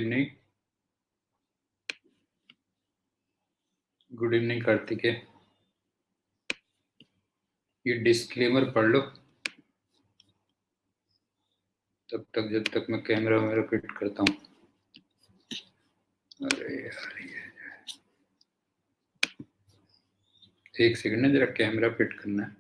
Evening. Good evening Kartikeya. ये disclaimer पढ़ लो तब तक, जब तक मैं कैमरा वगैरह फिट करता हूँ। अरे यार, ये एक सेकंड ना, जरा कैमरा फिट करना है।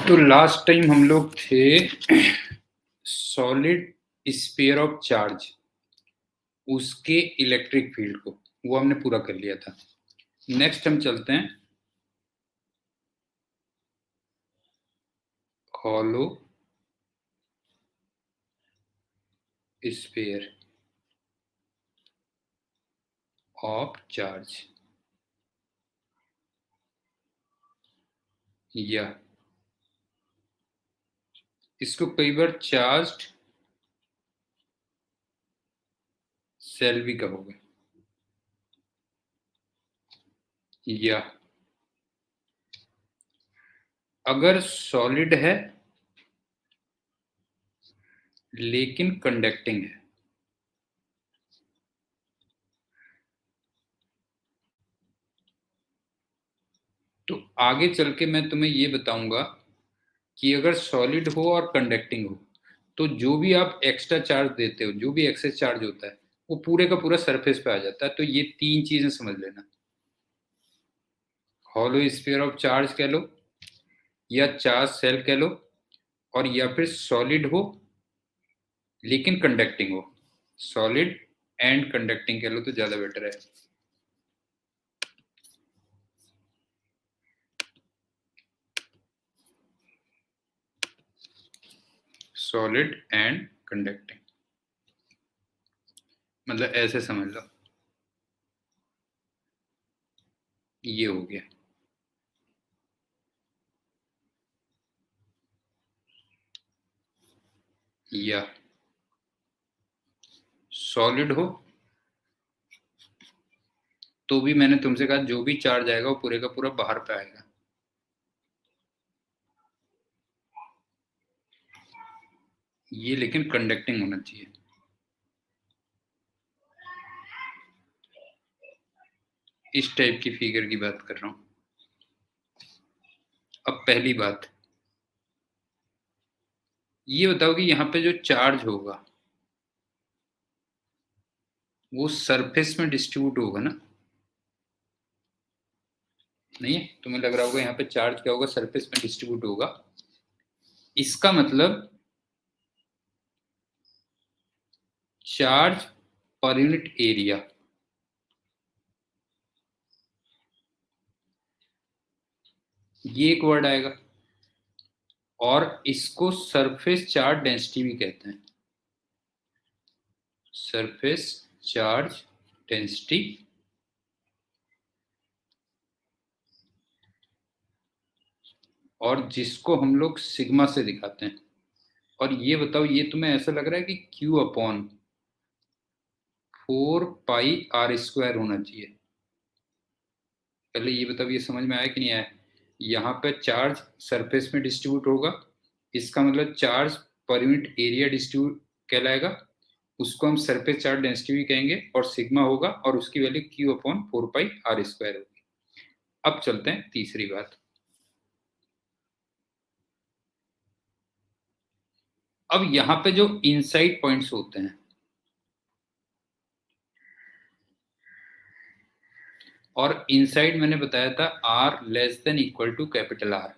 तो लास्ट टाइम हम लोग थे सॉलिड स्फीयर ऑफ चार्ज, उसके इलेक्ट्रिक फील्ड को, वो हमने पूरा कर लिया था। नेक्स्ट हम चलते हैं हॉलो स्फीयर ऑफ चार्ज, या इसको कई बार चार्ज्ड सेल भी कहोगे, या अगर सॉलिड है लेकिन कंडक्टिंग है, तो आगे चल के मैं तुम्हें ये बताऊंगा कि अगर सॉलिड हो और कंडक्टिंग हो तो जो भी आप एक्स्ट्रा चार्ज देते हो, जो भी एक्सेस चार्ज होता है, वो पूरे का पूरा सरफेस पे आ जाता है। तो ये तीन चीजें समझ लेना, हॉलो स्फीयर ऑफ चार्ज कह लो, या चार्ज सेल कह लो, और या फिर सॉलिड हो लेकिन कंडक्टिंग हो, सॉलिड एंड कंडक्टिंग कह लो तो ज्यादा बेटर है। सॉलिड एंड कंडक्टिंग मतलब ऐसे समझ लो, ये हो गया। या सॉलिड हो तो भी मैंने तुमसे कहा जो भी चार्ज आएगा वो पूरे का पूरा बाहर पे आएगा, ये लेकिन कंडक्टिंग होना चाहिए। इस टाइप की फिगर की बात कर रहा हूं। अब पहली बात ये बताओ कि यहाँ पे जो चार्ज होगा वो सरफेस में डिस्ट्रीब्यूट होगा ना? नहीं है? तुम्हें लग रहा होगा यहाँ पे चार्ज क्या होगा, सरफेस में डिस्ट्रीब्यूट होगा। इसका मतलब चार्ज पर यूनिट एरिया, ये एक वर्ड आएगा, और इसको सरफेस चार्ज डेंसिटी भी कहते हैं, सरफेस चार्ज डेंसिटी। और जिसको हम लोग सिग्मा से दिखाते हैं। और ये बताओ, ये तुम्हें ऐसा लग रहा है कि Q अपॉन 4πr² होना चाहिए? पहले ये बताओ, ये समझ में आया कि नहीं आया? यहाँ पे चार्ज सरफेस में डिस्ट्रीब्यूट होगा, इसका मतलब charge per unit area distribute कहलाएगा, उसको हम सरफेस चार्ज डेंसिटी भी कहेंगे, और सिग्मा होगा, और उसकी वैल्यू Q अपॉन 4πr² होगी। अब चलते हैं तीसरी बात। अब यहाँ पे जो इनसाइड पॉइंट्स होते हैं, और इनसाइड मैंने बताया था R < R,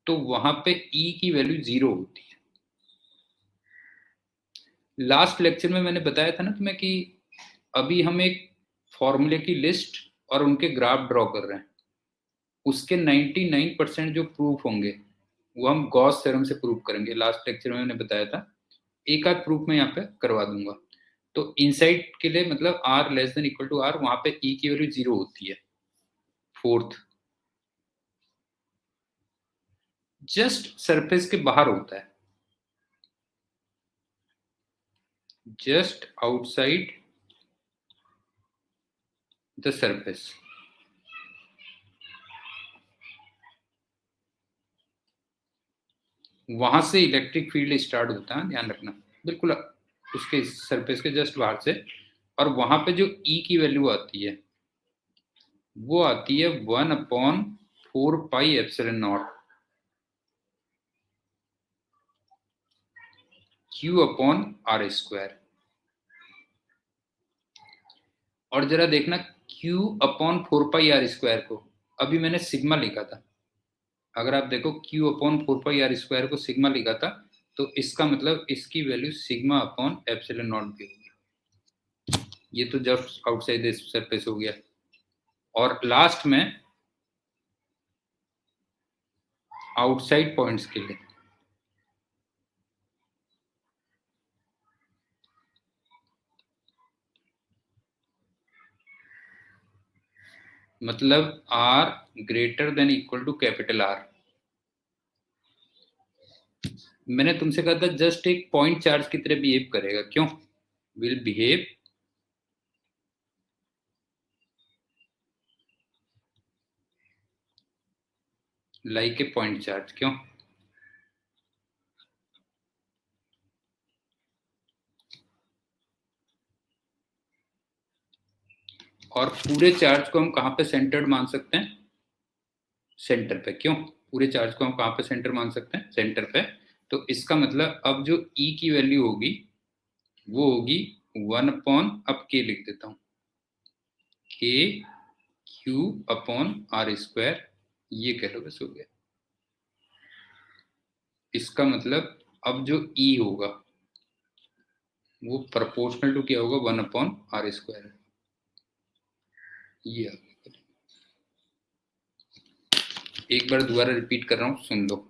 तो वहां पे E की वैल्यू 0 होती है। लास्ट लेक्चर में मैंने बताया था ना तुम्हें कि अभी हम एक फॉर्मूले की लिस्ट और उनके ग्राफ ड्रॉ कर रहे हैं, उसके 99% जो प्रूफ होंगे वो हम गॉस थ्योरम से प्रूव करेंगे। लास्ट लेक्चर में मैंने बताया था, एक आध प्रूफ मैं यहाँ पे करवा दूंगा। तो इनसाइड के लिए मतलब R < R, वहां पे E की वैल्यू 0 होती है। फोर्थ, जस्ट सरफेस के बाहर होता है, जस्ट आउटसाइड द सरफेस। वहां से इलेक्ट्रिक फील्ड स्टार्ट होता है, ध्यान रखना, बिल्कुल उसके सरफेस के जस्ट बाहर से। और वहां पे जो ई की वैल्यू आती है वो आती है 1/4πε0 Q/r²। और जरा देखना Q/4πr² को अभी मैंने सिग्मा लिखा था। अगर आप देखो Q/4πr² को सिग्मा लिखा था, तो इसका मतलब इसकी वैल्यू सिग्मा/ε0 भी होगी। ये तो जस्ट आउटसाइड द सरफेस हो गया। और लास्ट में आउटसाइड पॉइंट्स के लिए मतलब R greater than equal to capital R। मैंने तुमसे कहा था जस्ट एक पॉइंट चार्ज की तरह बिहेव करेगा, क्यों? Will behave like a point charge, क्यों? और पूरे चार्ज को हम कहां पे सेंटर्ड मान सकते हैं? सेंटर पे, क्यों? पूरे चार्ज को हम कहां पे सेंटर मान सकते हैं? सेंटर पे। तो इसका मतलब अब जो E की वैल्यू होगी वो होगी 1 अब K लिख देता हूं, K Q/r², ये कह लो, बस हो गया। इसका मतलब अब जो E होगा वो प्रोपोर्शनल टू क्या होगा? 1/r²। ये एक बार दोबारा रिपीट कर रहा हूं, सुन लो।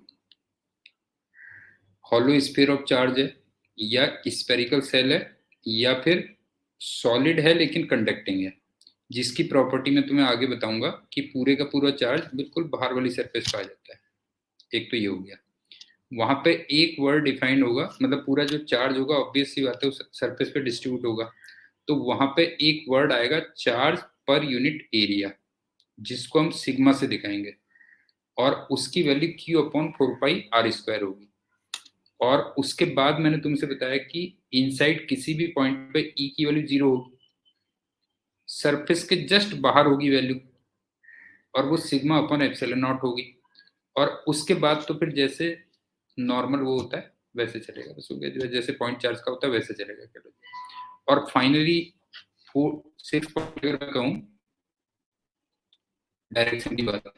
हॉलो स्फीयर ऑफ चार्ज है, या स्फेरिकल सेल है, या फिर सॉलिड है लेकिन कंडक्टिंग है, जिसकी प्रॉपर्टी मैं तुम्हें आगे बताऊंगा कि पूरे का पूरा चार्ज बिल्कुल बाहर वाली सरफेस पे आ जाता है। एक तो ये हो गया। वहां पे एक वर्ड डिफाइंड होगा, मतलब पूरा जो चार्ज होगा ऑब्वियस सी बात है उस सरफेस पे डिस्ट्रीब्यूट होगा, तो वहां पे एक वर्ड आएगा चार्ज पर यूनिट एरिया, जिसको हम सिग्मा से दिखाएंगे, और उसकी वैल्यू Q/4πr² होगी। और उसके बाद मैंने तुमसे बताया कि इनसाइड किसी भी पॉइंट पे E की वैल्यू 0 होगी, सरफेस के जस्ट बाहर होगी वैल्यू, और वो सिग्मा/ε0 होगी। और उसके बाद तो फिर जैसे नॉर्मल वो होता है वैसे चलेगा, बस हो गया, जैसे पॉइंट चार्ज का होता है वैसे चलेगा। और फाइनली 6 पॉइंट अगर मैं कहूँ डायरेक्शन की बात,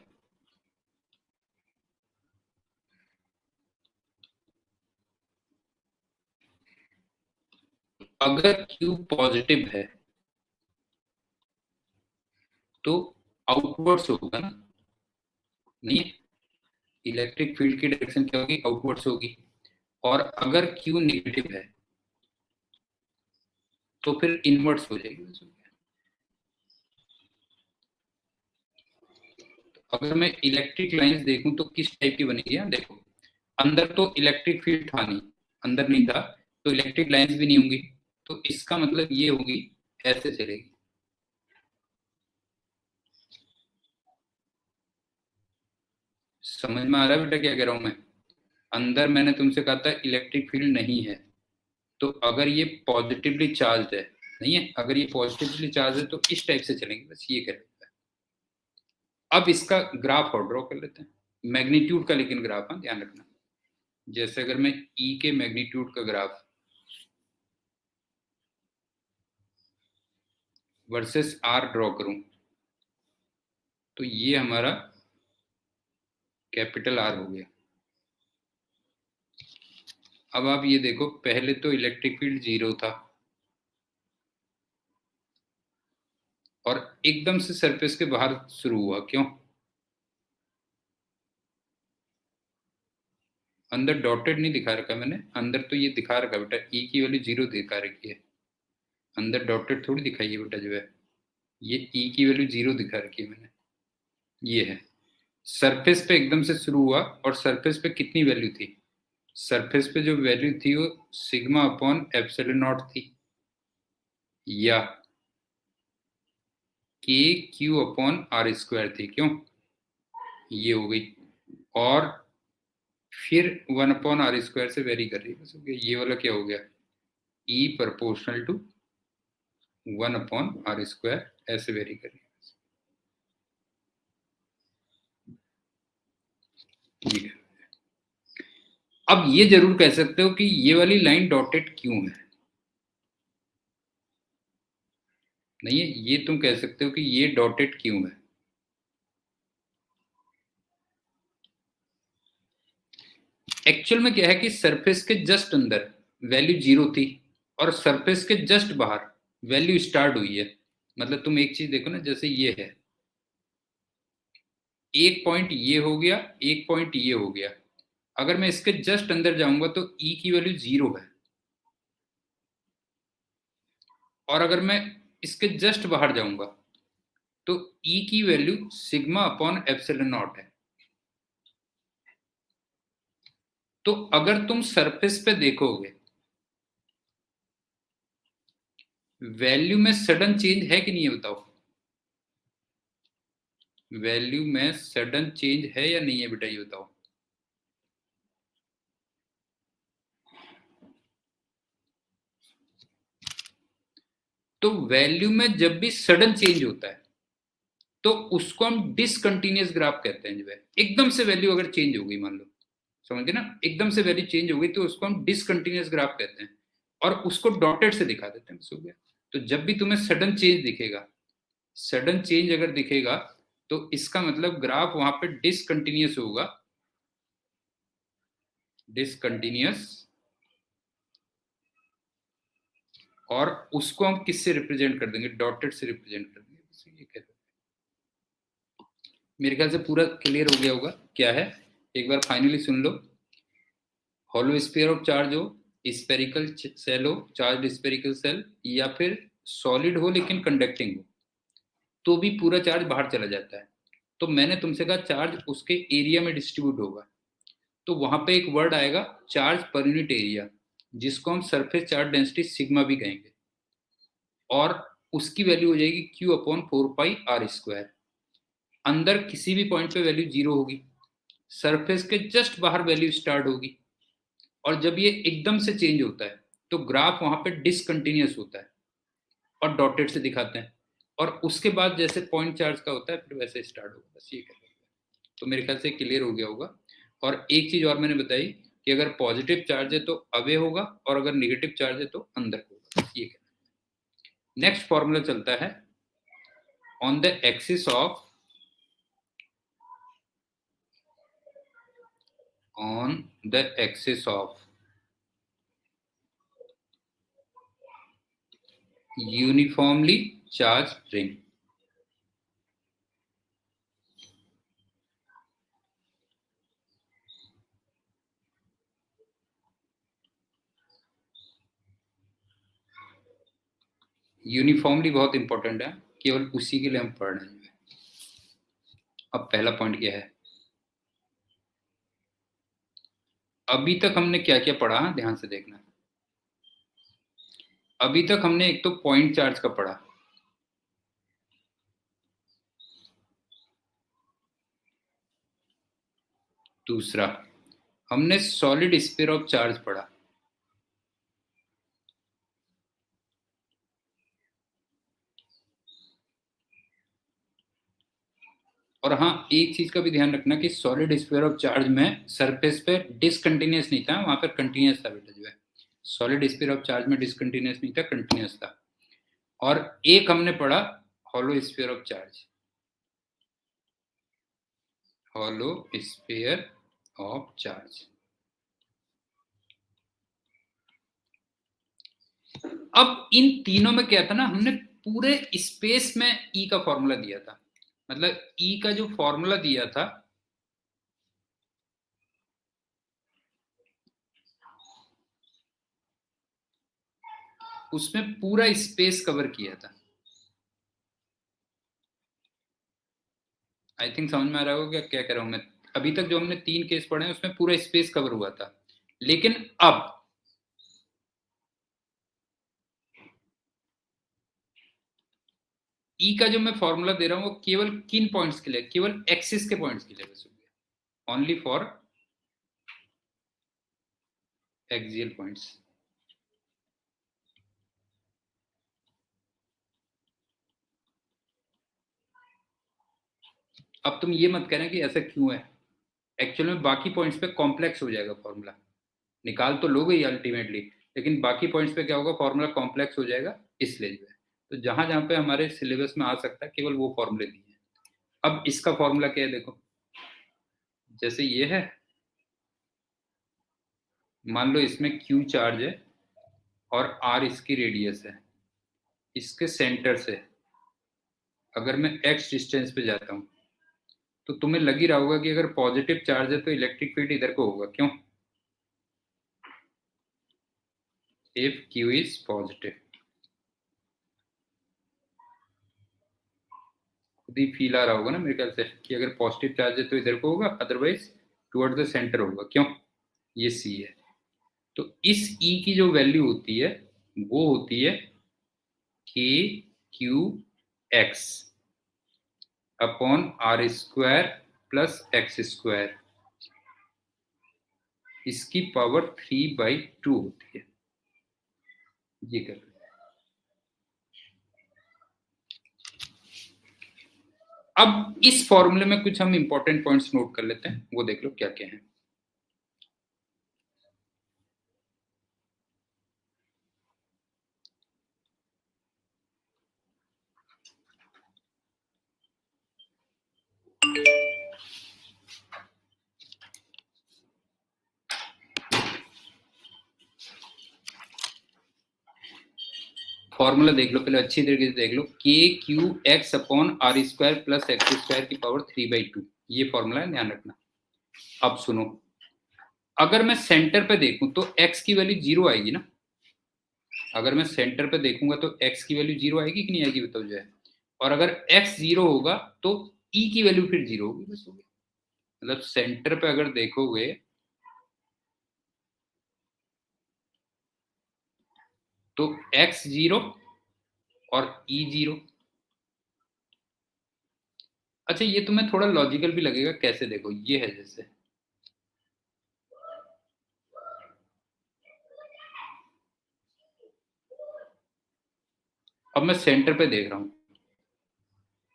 अगर Q पॉजिटिव है तो आउटवर्ड्स होगा ना, नहीं? इलेक्ट्रिक फील्ड की डायरेक्शन क्या होगी? आउटवर्ड्स होगी। और अगर Q नेगेटिव है तो फिर इनवर्ड्स हो जाएगी। अगर मैं इलेक्ट्रिक लाइंस देखूं तो किस टाइप की बनेगी? देखो, अंदर तो इलेक्ट्रिक फील्ड था नहीं, अंदर नहीं था, तो इलेक्ट्रिक लाइंस भी नहीं होंगी, तो इसका मतलब ये होगी ऐसे चलेगी। समझ में आ रहा है बेटा क्या कह रहा हूं मैं? अंदर मैंने तुमसे कहा था इलेक्ट्रिक फील्ड नहीं है, तो अगर ये पॉजिटिवली चार्ज है, नहीं है, अगर ये पॉजिटिवली चार्ज है तो इस टाइप से चलेंगे, बस ये कह रहा है। अब इसका ग्राफ और ड्रॉ कर लेते हैं, मैग्नीट्यूड का, लेकिन ग्राफ, हाँ ध्यान रखना। जैसे अगर मैं ई के मैग्नीट्यूड का ग्राफ वर्सेस आर ड्रॉ करूं, तो ये हमारा कैपिटल आर हो गया। अब आप ये देखो, पहले तो इलेक्ट्रिक फील्ड 0 था, और एकदम से सरफेस के बाहर शुरू हुआ, क्यों? अंदर डॉटेड नहीं दिखा रखा मैंने, अंदर तो ये दिखा रखा बेटा, ई की वैल्यू 0 दिखा रखी है, अंदर डॉटेड थोड़ी दिखाई है बेटा, जो है ये ई की वैल्यू 0 दिखा रखी है मैंने, ये है। सरफेस पे एकदम से शुरू हुआ, और सरफेस पे कितनी वैल्यू थी? सरफेस पे जो वैल्यू थी वो सिग्मा/ε0 थी, या के Q/r² थी, क्यों? ये हो गई। और फिर 1/r² से वेरी कर रही है, बस हो गया। ये वाला क्या हो गया, E प्रोपोर्शनल टू 1/r², ऐसे वेरी कर रही है। ठीक है, अब ये जरूर कह सकते हो कि ये वाली लाइन डॉटेड क्यों है, नहीं है, ये तुम कह सकते हो कि ये डॉटेड क्यों है। एक्चुअल में क्या है कि सरफेस के जस्ट अंदर वैल्यू 0 थी और सरफेस के जस्ट बाहर वैल्यू स्टार्ट हुई है। मतलब तुम एक चीज देखो ना, जैसे ये है, एक पॉइंट ये हो गया, एक पॉइंट ये हो गया, अगर मैं इसके जस्ट अंदर जाऊंगा तो E की वैल्यू 0 है, और अगर मैं इसके जस्ट बाहर जाऊंगा तो E की value sigma upon epsilon naught है। तो अगर तुम सरफेस पे देखोगे, वैल्यू में सडन चेंज है कि नहीं है बताओ, वैल्यू में सडन चेंज है या नहीं है बेटा, ये बताओ। तो वैल्यू में जब भी सडन चेंज होता है तो उसको हम डिसकंटिन्यूअस ग्राफ कहते हैं। जो है एकदम से वैल्यू अगर चेंज हो गई, मान लो, समझ गए ना, एकदम से वैल्यू चेंज हो गई तो उसको हम डिसकंटिन्यूअस ग्राफ कहते हैं, और उसको डॉटेड से दिखा देते हैं, बस हो गया। तो जब भी तुम्हें सडन चेंज दिखेगा, सडन चेंज अगर दिखेगा तो इसका मतलब ग्राफ वहां पे डिसकंटिन्यूअस होगा, डिसकंटिन्यूअस, और उसको हम किससे रिप्रेजेंट कर देंगे, डॉटेड से रिप्रेजेंट कर देंगे, बस ये कहते हैं। मेरे ख्याल से पूरा क्लियर हो गया होगा क्या है, एक बार फाइनली सुन लो। हॉलो स्फीयर ऑफ चार्ज हो, स्पेरिकल सेल हो, चार्ज स्पेरिकल सेल, या फिर सॉलिड हो लेकिन कंडक्टिंग हो, तो भी पूरा चार्ज बाहर चला जाता है। तो मैंने तुमसे कहा चार्ज उसके एरिया में डिस्ट्रीब्यूट होगा, तो वहां पे एक वर्ड आएगा चार्ज पर यूनिट एरिया, जिसको हम सरफेस चार्ज डेंसिटी सिग्मा भी कहेंगे, और उसकी वैल्यू हो जाएगी Q/4πr²। अंदर किसी भी पॉइंट पे वैल्यू 0 होगी, सरफेस के जस्ट बाहर वैल्यू स्टार्ट होगी, और जब ये एकदम से चेंज होता है तो ग्राफ वहां पे डिसकंटिन्यूअस होता है और डॉटेड से दिखाते हैं, और उसके बाद जैसे पॉइंट चार्ज का होता है फिर वैसे स्टार्ट होगा, बस ये कहते हैं। तो मेरे ख्याल से क्लियर हो गया होगा। और एक चीज और मैंने बताई कि अगर पॉजिटिव चार्ज है तो अवे होगा, और अगर निगेटिव चार्ज है तो अंदर होगा, बस ये कहते हैं। नेक्स्ट फॉर्मूला चलता है, on the axis of, on the axis of uniformly charged ring, uniformly बहुत इंपॉर्टेंट है, केवल उसी के लिए हम पढ़ रहे हैं। अब पहला पॉइंट क्या है, अभी तक हमने क्या क्या पढ़ा, ध्यान से देखना। अभी तक हमने एक तो पॉइंट चार्ज का पढ़ा, दूसरा हमने सॉलिड स्फीयर ऑफ चार्ज पढ़ा, और हाँ एक चीज का भी ध्यान रखना कि सॉलिड स्फीयर ऑफ चार्ज में सरफेस पे डिसकंटिन्यूअस नहीं था, वहां पर कंटिन्यूअस था बेटा। जो है सॉलिड स्फीयर ऑफ चार्ज में डिसकंटिन्यूअस नहीं था, कंटिन्यूअस था। और एक हमने पढ़ा hollow sphere of charge, hollow sphere of charge. अब इन तीनों में क्या था ना, हमने पूरे स्पेस में ई का फॉर्मूला दिया था, मतलब ई का जो फॉर्मूला दिया था उसमें पूरा स्पेस कवर किया था। आई थिंक समझ में आ रहा होगा क्या क्या कह रहा हूं मैं। अभी तक जो हमने 3 केस पढ़े हैं उसमें पूरा स्पेस कवर हुआ था, लेकिन अब ई का जो मैं फॉर्मूला दे रहा हूं वो केवल किन पॉइंट्स के लिए, केवल एक्सिस के पॉइंट्स के लिए, बस ओनली फॉर एक्सियल पॉइंट्स। अब तुम ये मत कहना कि ऐसा क्यों है, एक्चुअल में बाकी पॉइंट्स पे कॉम्प्लेक्स हो जाएगा फॉर्मूला, निकाल तो लोगे ही अल्टीमेटली, लेकिन बाकी पॉइंट्स पे क्या होगा, फॉर्मूला कॉम्प्लेक्स हो जाएगा, इसलिए जो है। तो जहां जहां पे हमारे सिलेबस में आ सकता है केवल वो फॉर्मूले दिए हैं। अब इसका फॉर्मूला क्या है देखो, जैसे ये है, मान लो इसमें Q चार्ज है और R इसकी रेडियस है, इसके सेंटर से अगर मैं x डिस्टेंस पे जाता हूं तो तुम्हें लग ही रहा होगा कि अगर पॉजिटिव चार्ज है तो इलेक्ट्रिक फील्ड इधर को होगा, क्यों? इफ Q इज पॉजिटिव, खुद ही फील आ रहा होगा ना मेरे ख्याल से कि अगर पॉजिटिव चार्ज है तो इधर को होगा, अदरवाइज टुवर्ड द सेंटर होगा, क्यों? ये C है। तो इस E की जो वैल्यू होती है वो होती है KQX upon R square plus x square, इसकी पावर 3/2 होती है। ये कर, अब इस फॉर्मूले में कुछ हम इंपॉर्टेंट पॉइंट्स नोट कर लेते हैं, वो देख लो क्या क्या है। फॉर्मूला देख लो पहले अच्छी तरीके से देख लो, KQX upon R square plus x square की पावर 3/2, ये फॉर्मूला है, ध्यान रखना। अब सुनो, अगर मैं सेंटर पे देखूं तो x की वैल्यू 0 आएगी ना, अगर मैं सेंटर पे देखूंगा तो x की वैल्यू 0 आएगी कि नहीं आएगी बताओ जो है, और अगर x 0 होगा तो E की वैल्यू फिर 0 होगी, बस हो गया। मतलब सेंटर पे अगर देखोगे तो x 0 और E 0। अच्छा ये तुम्हें थोड़ा लॉजिकल भी लगेगा, कैसे देखो, ये है जैसे अब मैं सेंटर पे देख रहा हूं,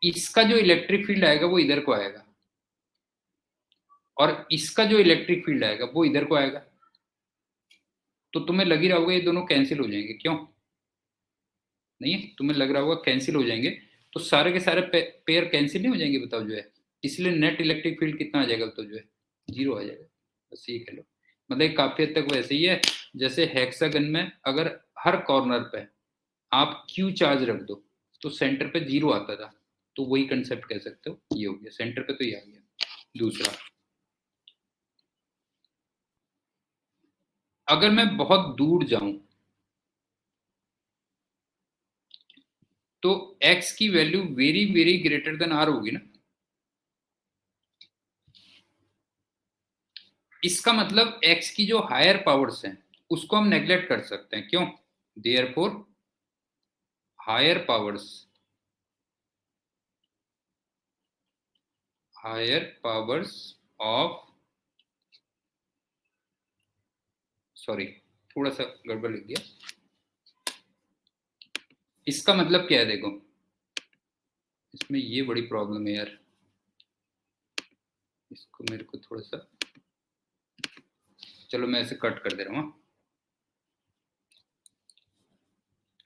इसका जो इलेक्ट्रिक फील्ड आएगा वो इधर को आएगा, और इसका जो इलेक्ट्रिक फील्ड आएगा वो इधर को आएगा, तो तुम्हें लग ही रहा होगा ये दोनों कैंसिल हो जाएंगे, क्यों? नहीं है, तुम्हें लग रहा होगा कैंसिल हो जाएंगे, तो सारे के सारे पेयर कैंसिल नहीं हो जाएंगे बताओ जो है, इसलिए नेट इलेक्ट्रिक फील्ड कितना आ जाएगा बताओ जो है, 0 आ जाएगा, बस ये कह लो। मतलब काफी हद तक वैसे ही है, जैसे हेक्सागन में अगर हर कॉर्नर पे आप Q चार्ज रख दो तो सेंटर पे 0 आता था, तो वही कंसेप्ट कह सकते हो, ये हो गया सेंटर पे, तो ये आ गया। दूसरा, अगर मैं बहुत दूर जाऊं तो x की value very very greater than r होगी ना, इसका मतलब x की जो हायर पावर्स हैं उसको हम नेग्लेक्ट कर सकते हैं, क्यों? Therefore higher powers, higher powers of, sorry थोड़ा सा गड़बड़ लिख दिया, इसका मतलब क्या है देखो, इसमें ये बड़ी प्रॉब्लम है यार, इसको मेरे को थोड़ा सा, चलो मैं ऐसे कट कर दे रहा हूँ,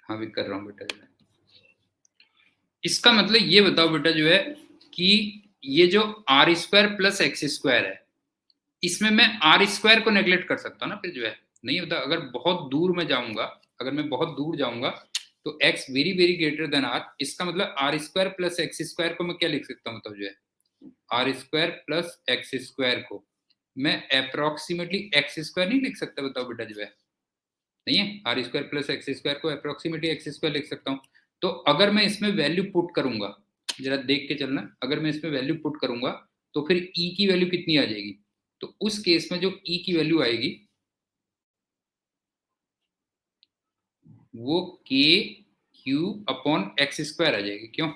हाँ भी कर रहा हूँ बेटा। इसका मतलब ये बताओ बेटा जो है कि ये जो R square plus x square है, इसमें मैं आर स्क्वायर को नेग्लेक्ट कर सकता हूँ ना फिर जो है, नहीं होता, अगर बहुत दूर में जाऊंगा, अगर मैं बहुत दूर जाऊंगा तो x very very greater than r, इसका मतलब R square plus x square को मैं क्या लिख सकता हूँ मतलब जो है, R square plus x square को मैं अप्रोक्सीमेटली एक्स स्क्वायर नहीं लिख सकता बताओ बेटा जो है, नहीं है, R square plus x square को अप्रोक्सीमेटली एक्स स्क्वायर लिख सकता हूँ। तो अगर मैं इसमें वैल्यू पुट करूंगा, जरा देख के चलना, अगर मैं इसमें वैल्यू पुट करूंगा तो फिर ई की वैल्यू कितनी आ जाएगी, तो उस केस में जो ई की वैल्यू आएगी वो के क्यू अपॉन एक्स स्क्वायर आ जाएगी, क्यों?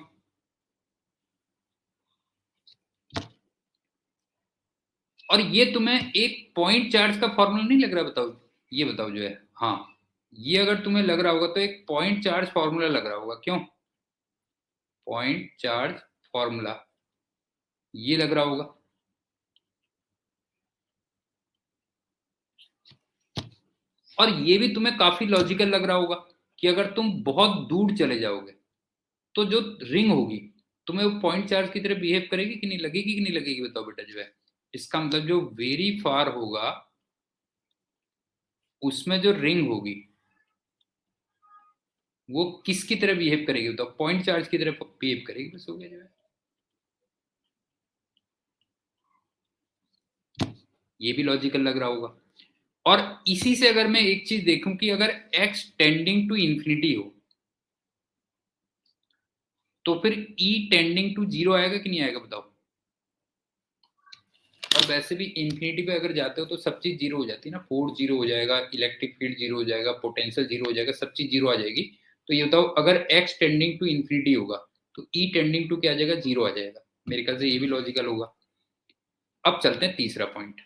और ये तुम्हें एक पॉइंट चार्ज का फॉर्मूला नहीं लग रहा बताओ, ये बताओ जो है, हाँ ये अगर तुम्हें लग रहा होगा तो एक पॉइंट चार्ज फॉर्मूला लग रहा होगा, क्यों? पॉइंट चार्ज फॉर्मूला ये लग रहा होगा। और ये भी तुम्हें काफी लॉजिकल लग रहा होगा कि अगर तुम बहुत दूर चले जाओगे तो जो रिंग होगी तुम्हें वो पॉइंट चार्ज की तरह बिहेव करेगी कि नहीं, लगेगी कि नहीं लगेगी, बताओ बेटा जो है। इसका मतलब जो वेरी फार होगा उसमें जो रिंग होगी वो किसकी तरह बिहेव करेगी, बताओ? पॉइंट चार्ज की तरह बिहेव करेगी, बस हो गया जो है। ये भी लॉजिकल लग रहा होगा। और इसी से अगर मैं एक चीज देखूं कि अगर x टेंडिंग टू इंफिनिटी हो तो फिर e टेंडिंग टू जीरो आएगा कि नहीं आएगा, बताओ? और वैसे भी इंफिनिटी पे अगर जाते हो तो सब चीज जीरो हो जाती है ना, फोर्स जीरो हो जाएगा, इलेक्ट्रिक फील्ड जीरो हो जाएगा, पोटेंशियल जीरो हो जाएगा, सब चीज जीरो आ जाएगी। तो ये बताओ अगर x टेंडिंग टू इंफिनिटी होगा तो e टेंडिंग टू क्या आ जाएगा, जीरो आ जाएगा। मेरे ख्याल से ये भी लॉजिकल होगा। अब चलते हैं तीसरा point.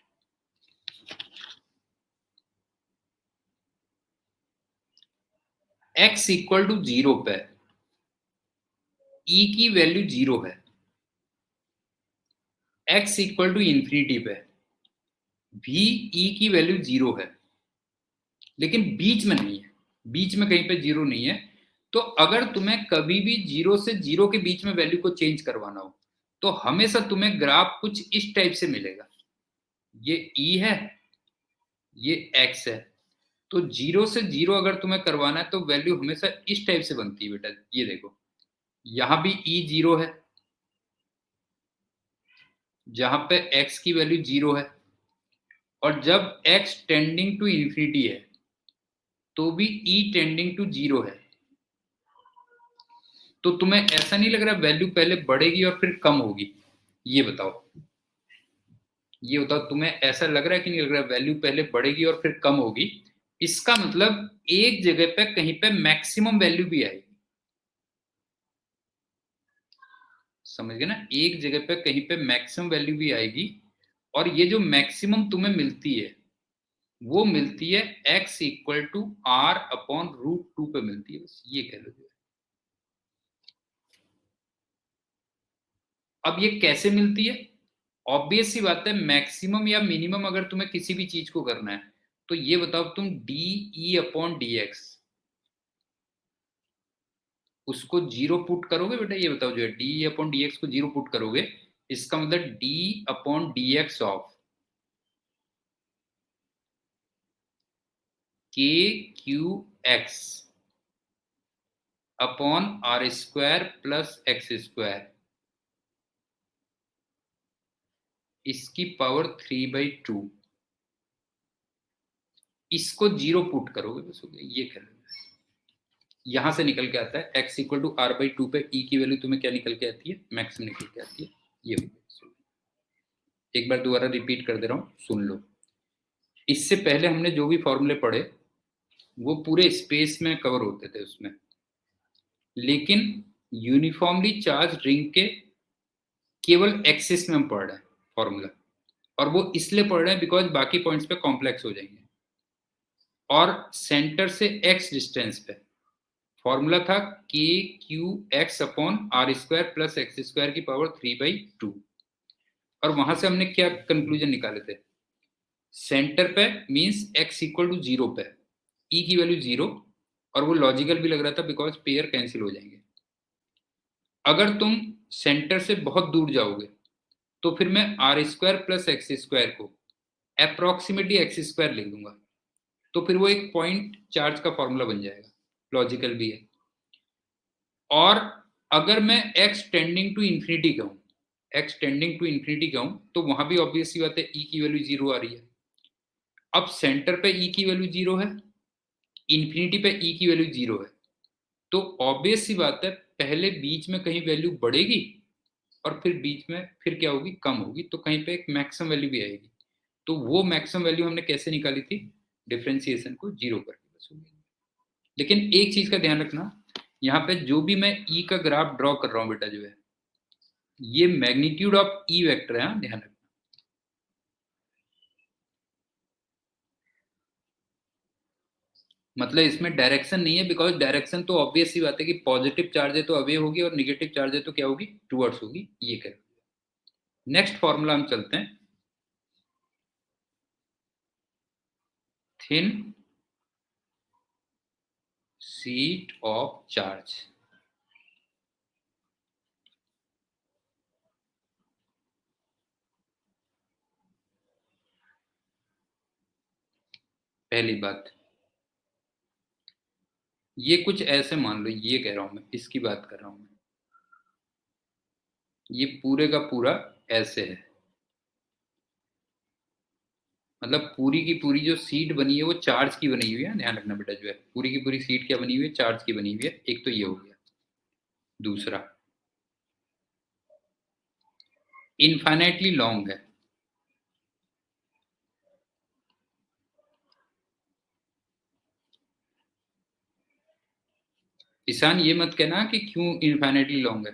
x equal to zero पे e की वैल्यू जीरो है, x इक्वल टू इंफिनिटी पे भी e की वैल्यू जीरो है, लेकिन बीच में नहीं है, बीच में कहीं पे जीरो नहीं है। तो अगर तुम्हें कभी भी जीरो से जीरो के बीच में वैल्यू को चेंज करवाना हो तो हमेशा तुम्हें ग्राफ कुछ इस टाइप से मिलेगा। ये e है, ये x है। तो जीरो से जीरो अगर तुम्हें करवाना है तो वैल्यू हमेशा इस टाइप से बनती है बेटा। ये देखो यहां भी e जीरो है, जहां पे x की वैल्यू जीरो है, और जब x टेंडिंग टू इंफिनिटी है तो भी e टेंडिंग टू जीरो है। तो तुम्हें ऐसा नहीं लग रहा वैल्यू पहले बढ़ेगी और फिर कम होगी? ये बताओ, ये बताओ तुम्हें ऐसा लग रहा है कि नहीं लग रहा वैल्यू पहले बढ़ेगी और फिर कम होगी? इसका मतलब एक जगह पे कहीं पे मैक्सिमम वैल्यू भी आएगी, समझ गए ना? एक जगह पे कहीं पे मैक्सिमम वैल्यू भी आएगी। और ये जो मैक्सिमम तुम्हें मिलती है वो मिलती है x equal to R upon root two पे मिलती है, बस ये कह लो। अब ये कैसे मिलती है? ऑब्वियस सी बात है, मैक्सिमम या मिनिमम अगर तुम्हें किसी भी चीज को करना है तो ये बताओ तुम D E upon D X उसको जीरो पुट करोगे बेटा? ये बताओ जो है डी अपॉन डी एक्स को जीरो पुट करोगे, इसका मतलब D upon D X of K Q x upon are square plus x square, इसकी पावर 3/2। इसको जीरो पुट करोगे, बस हो गया, ये कर। यहां से निकल के आता है x equal to R by two पे e की वैल्यू तुम्हें क्या निकल के आती है, मैक्सिमम निकल के आती है। ये हो गया। एक बार दोबारा रिपीट कर दे रहा हूं, सुन लो। इससे पहले हमने जो भी फॉर्मूले पढ़े वो पूरे स्पेस में कवर होते थे उसमें, लेकिन यूनिफॉर्मली चार्ज रिंग के केवल एक्सिस में हम पढ़ रहे हैं फॉर्मूला। और वो इसलिए पढ़ रहे हैं बिकॉज बाकी पॉइंट्स पे कॉम्प्लेक्स हो जाएंगे। और सेंटर से x डिस्टेंस पे फॉर्मूला था K Q x upon are square plus x square की पावर 3/2। और वहां से हमने क्या कंक्लूजन निकाले थे? सेंटर पे means x equal to zero पे e की वैल्यू जीरो, और वो लॉजिकल भी लग रहा था बिकॉज पेयर कैंसिल हो जाएंगे। अगर तुम सेंटर से बहुत दूर जाओगे तो फिर मैं R square plus x square को अप्रोक्सीमेटली एक्स स्क्वायर लिख दूंगा, तो फिर वो एक पॉइंट चार्ज का फॉर्मूला बन जाएगा, लॉजिकल भी है। और अगर मैं x टेंडिंग टू इंफिनिटी कहूँ, x टेंडिंग टू इंफिनिटी कहूँ तो वहां भी ऑब्वियस सी बात है e की वैल्यू जीरो आ रही है। अब सेंटर पे e की वैल्यू जीरो है, इंफिनिटी पे e की वैल्यू जीरो है, तो ऑब्वियस सी बात है पहले बीच में कहीं वैल्यू बढ़ेगी और फिर बीच में फिर क्या होगी, कम होगी, तो कहीं पे एक मैक्सिमम वैल्यू भी आएगी। तो वो मैक्सिमम वैल्यू हमने कैसे निकाली थी? डिफरेंशिएशन को जीरो करके, बस हो गया। लेकिन एक चीज का ध्यान रखना, यहाँ पे जो भी मैं ई का ग्राफ ड्रॉ कर रहा हूँ बेटा जो है, ये मैग्नीट्यूड ऑफ ई वेक्टर है, ध्यान रखना। मतलब इसमें डायरेक्शन नहीं है, बिकॉज डायरेक्शन तो ऑब्वियस सी बात है कि पॉजिटिव चार्ज है तो अवे होगी और निगेटिव चार्ज है तो क्या होगी, टुवर्ड्स होगी, ये कह। नेक्स्ट फॉर्मूला हम चलते हैं, थिन शीट ऑफ चार्ज। पहली बात, ये कुछ ऐसे मान लो, ये कह रहा हूं मैं, इसकी बात कर रहा हूं मैं, ये पूरे का पूरा ऐसे है, मतलब पूरी की पूरी जो सीट बनी है वो चार्ज की बनी हुई है, ध्यान रखना बेटा, जो है पूरी की पूरी सीट क्या बनी हुई है, चार्ज की बनी हुई है। एक तो ये हो गया। दूसरा, इनफाइनाइटली लॉन्ग है। ईशान ये मत कहना कि क्यों इनफाइनाइटली लॉन्ग है,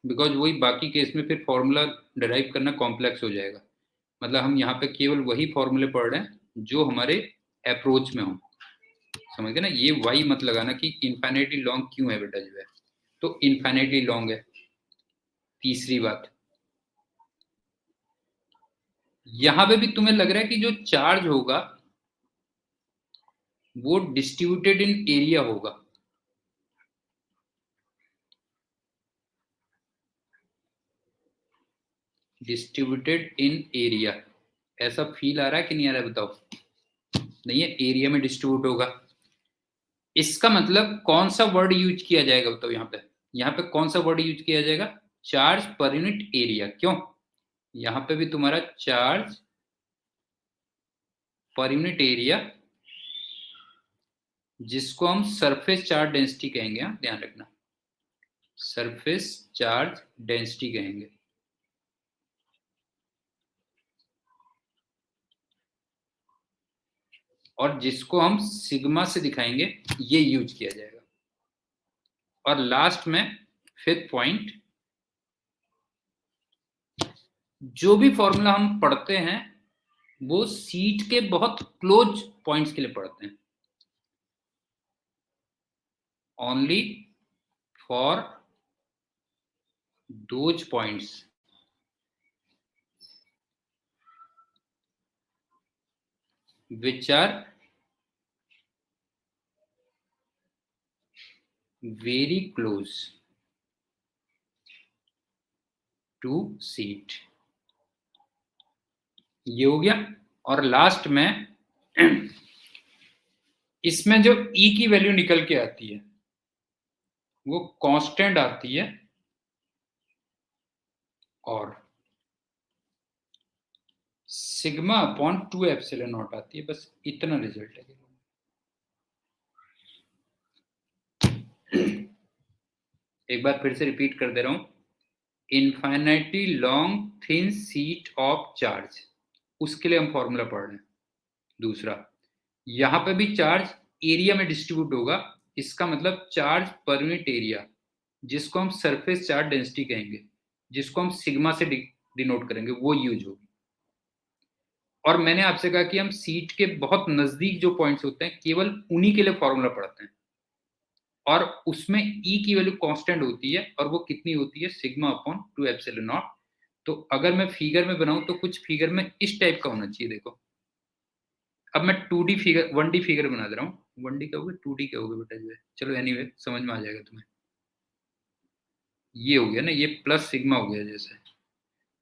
बिकॉज वही बाकी केस में फिर फॉर्मूला डिराइव करना कॉम्प्लेक्स हो जाएगा। मतलब हम यहाँ पे केवल वही फॉर्मूले पढ़ रहे हैं जो हमारे अप्रोच में हो, समझ गए ना। ये वाई मत लगाना कि इनफाइनाइटली लॉन्ग क्यों है बेटा, जो है तो इनफाइनाइटली लॉन्ग है। तीसरी बात, यहां पे भी तुम्हें लग रहा है कि जो चार्ज होगा वो डिस्ट्रीब्यूटेड इन एरिया होगा, डिस्ट्रीब्यूटेड इन एरिया, ऐसा फील आ रहा है कि नहीं आ रहा है, बताओ। नहीं है, एरिया में डिस्ट्रीब्यूट होगा। इसका मतलब कौन सा वर्ड यूज किया जाएगा, बताओ। यहाँ पे कौन सा वर्ड यूज किया जाएगा, चार्ज पर यूनिट एरिया। क्यों, यहाँ पे भी तुम्हारा चार्ज पर यूनिट एरिया, जिसको हम सरफेस चार्ज डेंसिटी कहेंगे, हाँ ध्यान रखना, सरफेस चार्ज डेंसिटी कहेंगे। और जिसको हम सिग्मा से दिखाएंगे, ये यूज किया जाएगा। और लास्ट में फिफ्थ पॉइंट, जो भी फॉर्मूला हम पढ़ते हैं वो सीट के बहुत क्लोज पॉइंट्स के लिए पढ़ते हैं, only for those points which are very close to seat। ये हो गया। और लास्ट में इसमें जो E की वैल्यू निकल के आती है वो कांस्टेंट आती है और सिग्मा अपॉन 2 एप्सिलॉन नॉट आती है। बस इतना रिजल्ट है। एक बार फिर से रिपीट कर दे रहा हूं, infinitely long thin sheet of charge, उसके लिए हम फॉर्मूला पढ़ रहे हैं। दूसरा, यहां पे भी चार्ज एरिया में डिस्ट्रीब्यूट होगा, इसका मतलब चार्ज पर यूनिट एरिया, जिसको हम सरफेस चार्ज डेंसिटी कहेंगे, जिसको हम सिग्मा से डिनोट करेंगे, वो यूज होगी। और मैंने आपसे कहा कि हम सीट के बहुत नजदीक जो पॉइंट्स होते हैं केवल उन्हीं के लिए फॉर्मूला पढ़ते हैं, और उसमें ई की वैल्यू कांस्टेंट होती है, और वो कितनी होती है, सिग्मा अपॉन 2 एप्सिलॉन नॉट। तो अगर मैं फिगर में बनाऊं तो कुछ फिगर में इस टाइप का होना चाहिए। देखो, अब मैं 2D फिगर 1D फिगर बना दे रहा हूँ। 1D क्या होगा, 2D क्या होगा बेटा, जो है चलो एनीवे समझ में आ जाएगा तुम्हें। ये हो गया ना, ये प्लस सिग्मा हो गया जैसे,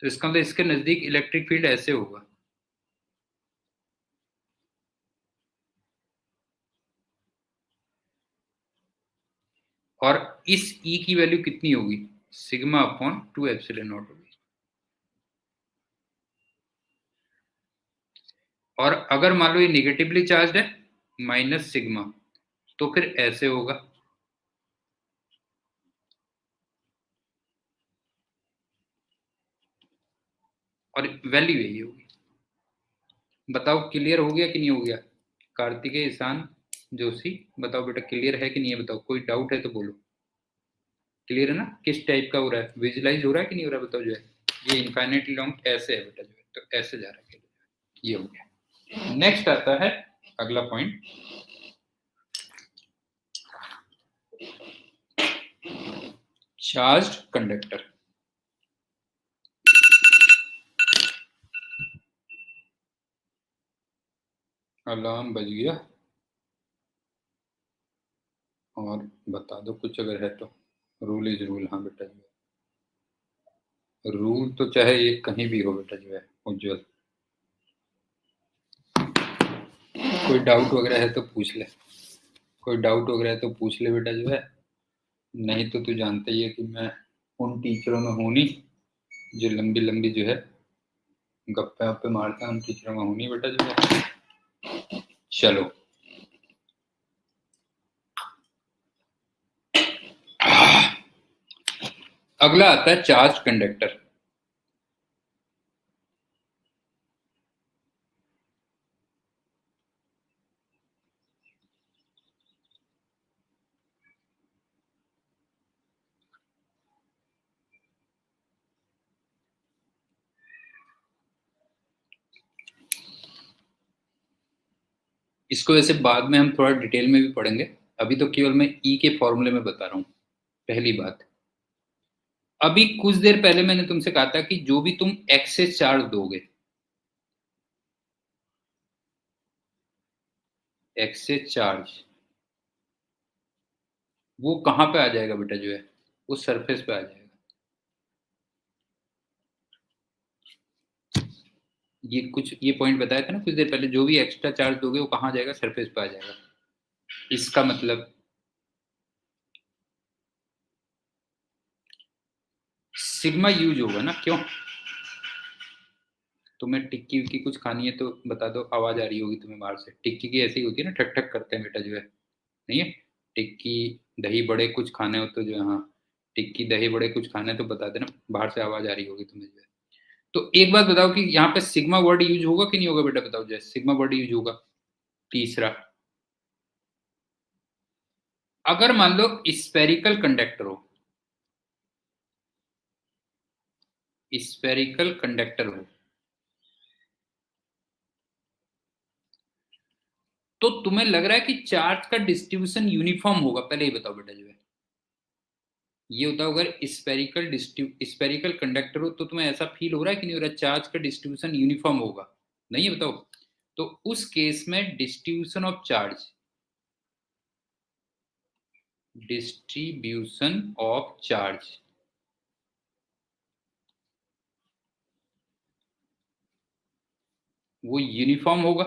तो इसका मतलब इसके नजदीक इलेक्ट्रिक फील्ड ऐसे होगा। और इस ई की वैल्यू कितनी होगी, सिग्मा अपॉन 2 एप्सिलॉन नॉट होगी। और अगर मान लो ये निगेटिवली चार्ज है, माइनस सिग्मा, तो फिर ऐसे होगा। और वैल्यू यही होगी। बताओ क्लियर हो गया कि नहीं हो गया। कार्तिकेय, ईशान, जोशी, बताओ बेटा क्लियर है कि नहीं है, बताओ। कोई डाउट है तो बोलो। क्लियर है ना, किस टाइप का हो रहा है, विजुलाइज हो रहा है कि नहीं हो रहा, बताओ। जो है ये इनफाइनाइटली लॉन्ग ऐसे है बेटा, जो है तो ऐसे जा रहा है। ये हो गया। नेक्स्ट आता है अगला पॉइंट, चार्ज्ड कंडक्टर। अलार्म बज गया, और बता दो कुछ अगर है तो। Rule is rule. हाँ बेटा जो है, रूल तो चाहे ये कहीं भी हो बेटा जो है उज्जवल। कोई डाउट वगैरह है तो पूछ ले, कोई डाउट वगैरह है तो पूछ ले बेटा जो है। नहीं तो तू जानता ही है कि मैं उन टीचरों में हूँ नहीं जो लंबी लंबी जो है गप्पे वप्पे मारते हैं, उन टीचरों में हूँ नहीं बेटा जो है। चलो अगला आता है चार्ज कंडक्टर। इसको वैसे बाद में हम थोड़ा डिटेल में भी पढ़ेंगे, अभी तो केवल मैं ई के फॉर्मूले में बता रहा हूँ। पहली बात, अभी कुछ देर पहले मैंने तुमसे कहा था कि जो भी तुम एक्सेस चार्ज दोगे, एक्सेस चार्ज वो कहां पे आ जाएगा बेटा जो है, वो सरफेस पे आ जाएगा। ये पॉइंट बताया था ना कुछ देर पहले, जो भी एक्स्ट्रा चार्ज दोगे वो कहां जाएगा, सरफेस पे आ जाएगा। इसका मतलब सिग्मा यूज होगा ना, क्यों? तुम्हें टिक्की विक्की कुछ खानी है तो बता दो, आवाज आ रही होगी तुम्हें बाहर से। टिक्की की ऐसी होती है ना, ठक ठक करते हैं बेटा जो है, नहीं है? टिक्की दही बड़े कुछ खाने हो तो जो है, हाँ, टिक्की दही बड़े कुछ खाने तो बता देना, बाहर से आवाज आ रही होगी तुम्हें जो है। तो एक बात बताओ कि यहाँ पे सिग्मा वर्ड यूज होगा कि नहीं होगा बेटा, बताओ जो है, सिग्मा वर्ड यूज होगा। तीसरा, अगर मान लो स्पेरिकल कंडक्टर हो, स्पेरिकल कंडक्टर हो, तो तुम्हें लग रहा है कि चार्ज का डिस्ट्रीब्यूशन यूनिफॉर्म होगा, पहले ही बताओ बेटा जो है। ये होता है, अगर स्पेरिकल कंडक्टर हो तो तुम्हें ऐसा फील हो रहा है कि नहीं हो रहा, चार्ज का डिस्ट्रीब्यूशन यूनिफॉर्म होगा, नहीं है? बताओ। तो उस केस में distribution of charge, distribution of charge वो यूनिफॉर्म होगा।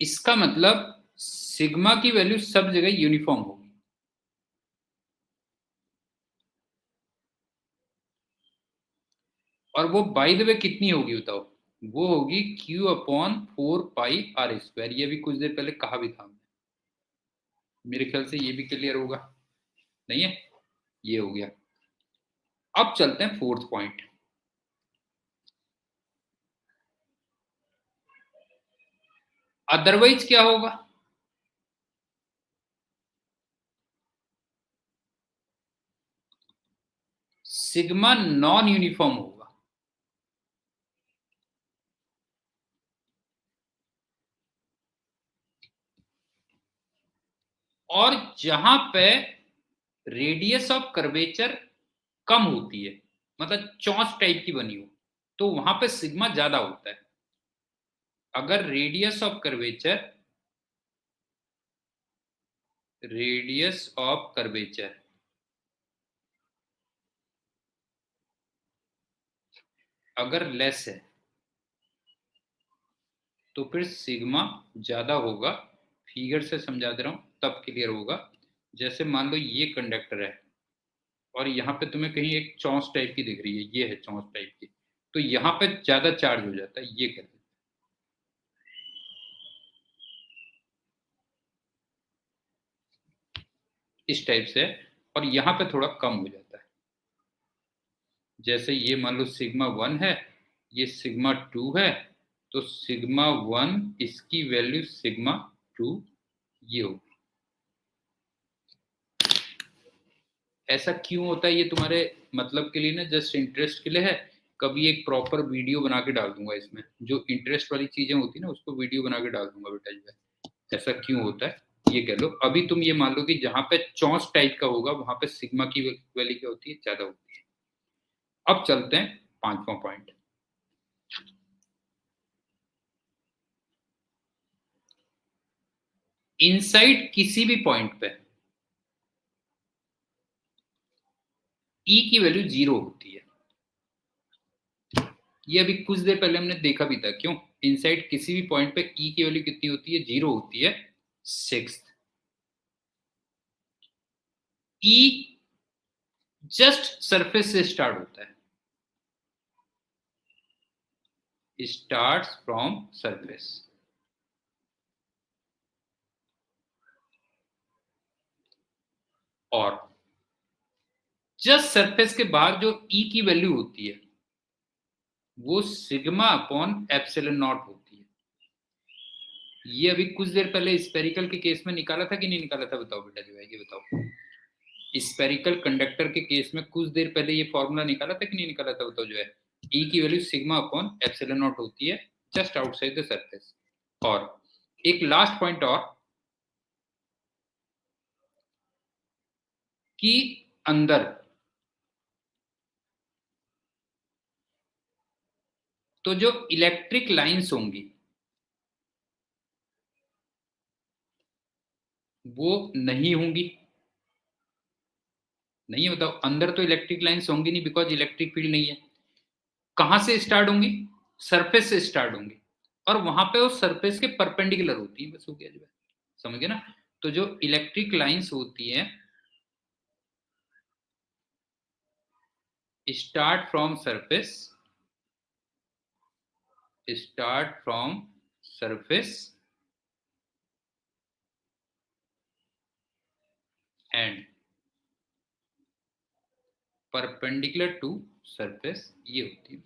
इसका मतलब सिग्मा की वैल्यू सब जगह यूनिफॉर्म होगी। और वो बाय द वे कितनी होगी बताओ? वो होगी Q अपॉन 4 पाई R²। ये भी कुछ देर पहले कहा भी था, मेरे ख्याल से ये भी क्लियर होगा, नहीं है? ये हो गया। अब चलते हैं फोर्थ पॉइंट। अदरवाइज क्या होगा? सिग्मा नॉन यूनिफॉर्म होगा। और जहां पे रेडियस ऑफ कर्वेचर कम होती है, मतलब चौंच टाइप की बनी हो, तो वहां पे सिग्मा ज्यादा होता है। अगर रेडियस ऑफ कर्वेचर अगर लेस है तो फिर सिग्मा ज्यादा होगा। फिगर से समझा दे रहा हूं तब क्लियर होगा। जैसे मान लो ये कंडक्टर है, और यहाँ पे तुम्हें कहीं एक चौंच टाइप की दिख रही है, ये है चौंच टाइप की, तो यहाँ पे ज्यादा चार्ज हो जाता है, ये कहते हैं। इस टाइप से। और यहाँ पे थोड़ा कम हो जाता है। जैसे ये मान लो सिग्मा 1 है, ये सिग्मा 2 है, तो सिग्मा 1 इसकी वैल्यू सिग्मा 2 ये होगी। ऐसा क्यों होता है ये तुम्हारे मतलब के लिए ना, जस्ट इंटरेस्ट के लिए है। कभी एक प्रॉपर वीडियो बना के डाल दूंगा इसमें, जो इंटरेस्ट वाली चीजें होती है ना उसको वीडियो बना के डाल दूंगा बेटा जो है, ऐसा क्यों होता है। ये कह लो। अभी तुम ये मान लो कि जहां पे चौंस टाइप का होगा वहां पे सिग्मा की वैल्यू क्या होती है, ज्यादा होती है। अब चलते हैं 5वां पॉइंट। इनसाइड किसी भी पॉइंट पे ई की वैल्यू 0 होती है। ये अभी कुछ देर पहले हमने देखा भी था। क्यों? इनसाइड किसी भी पॉइंट पे ई की वैल्यू कितनी होती है, 0 होती है। 6th ई जस्ट सरफेस से स्टार्ट होता है, स्टार्ट्स फ्रॉम सरफेस। और जस्ट सरफेस के बाहर जो ई की वैल्यू होती है वो सिग्मा अपॉन एप्सिलॉन नॉट होती है। ये अभी कुछ देर पहले स्पेरिकल के केस में निकाला था कि नहीं निकाला था, बताओ बेटा जो है ये बताओ। स्पेरिकल कंडक्टर के केस में कुछ देर पहले ये फॉर्मूला निकाला था कि नहीं निकाला था, बताओ जो है। ई की value sigma upon epsilon not होती है जस्ट आउटसाइड द सरफेस। और एक लास्ट पॉइंट और, कि अंदर तो जो इलेक्ट्रिक लाइंस होंगी वो नहीं होंगी। नहीं है, बताओ। अंदर तो इलेक्ट्रिक लाइंस होंगी नहीं, बिकॉज इलेक्ट्रिक फील्ड नहीं है। कहां से स्टार्ट होंगी? सरफेस से स्टार्ट होंगी, और वहां पे वो सरफेस के परपेंडिकुलर होती है। बस हो गया जो है, समझ गए ना। तो जो इलेक्ट्रिक लाइंस होती हैं start from surface, start from surface and perpendicular to surface, ये होती है।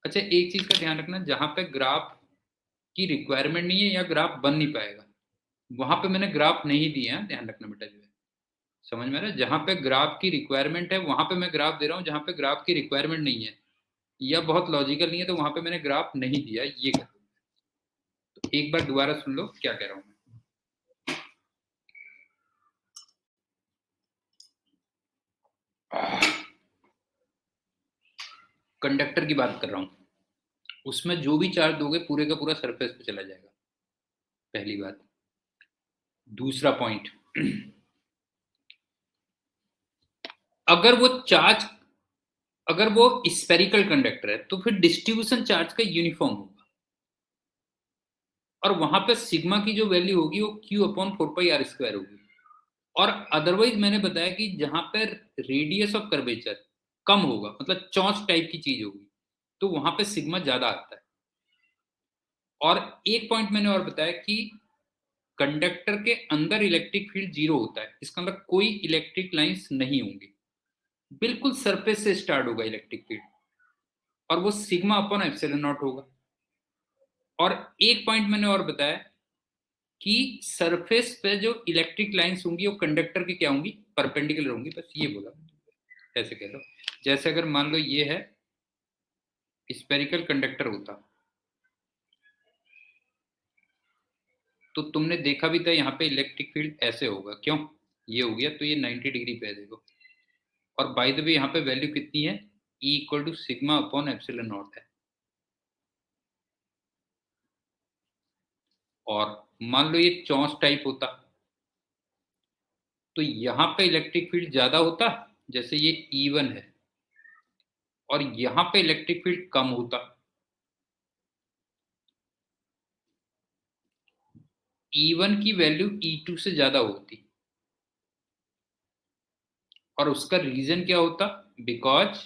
अच्छा, एक चीज का ध्यान रखना, जहां पे ग्राफ की रिक्वायरमेंट नहीं है या ग्राफ बन नहीं पाएगा वहां पे मैंने ग्राफ नहीं दिया है, ध्यान रखना बेटा जो है। समझ में आ रहा है? जहां पे ग्राफ की रिक्वायरमेंट है वहां पे मैं ग्राफ दे रहा हूं, जहां पे ग्राफ की रिक्वायरमेंट नहीं है या बहुत लॉजिकल नहीं है तो वहां पे मैंने ग्राफ नहीं दिया, ये कर। तो एक बार दोबारा सुन लो क्या कह रहा हूं मैं। कंडक्टर की बात कर रहा हूं, उसमें जो भी चार्ज दोगे पूरे का पूरा सरफेस पे चला जाएगा, पहली बात। दूसरा पॉइंट, अगर वो चार्ज, अगर वो स्पेरिकल कंडक्टर है तो फिर डिस्ट्रीब्यूशन चार्ज का यूनिफॉर्म होगा, और वहां पे सिग्मा की जो वैल्यू होगी वो क्यू अपॉन 4πr² होगी। और अदरवाइज मैंने बताया कि जहां पर रेडियस ऑफ कर्वेचर कम होगा, मतलब चौंच टाइप की चीज होगी, तो वहां पे सिग्मा ज्यादा आता है। और एक पॉइंट मैंने और बताया कि कंडक्टर के अंदर इलेक्ट्रिक फील्ड 0 होता है, इसका मतलब कोई इलेक्ट्रिक लाइंस नहीं होंगी, बिल्कुल सरफेस से स्टार्ट होगा इलेक्ट्रिक फील्ड, और वो सिग्मा अपॉन एप्सिलॉन नॉट होगा। और एक पॉइंट मैंने और बताया कि सरफेस पे जो इलेक्ट्रिक लाइंस होंगी वो कंडक्टर की क्या होंगी, परपेंडिकुलर होंगी। बस ये बोला, ऐसे कह लो। जैसे अगर मान लो ये है स्पेरिकल कंडक्टर होता तो तुमने देखा भी था यहाँ पे इलेक्ट्रिक फील्ड ऐसे होगा। क्यों? ये हो गया तो ये 90 डिग्री पे है, देखो। और बाय द वे यहाँ पे वैल्यू कितनी है, E equal to sigma upon epsilon naught है। और मान लो ये चौंस टाइप होता तो यहाँ पे इलेक्ट्रिक फील्ड ज्यादा होता, जैसे ये E1 है, और यहाँ पे इलेक्ट्रिक फील्ड कम होता। E1 की वैल्यू E2 से ज्यादा होती, और उसका रीजन क्या होता, बिकॉज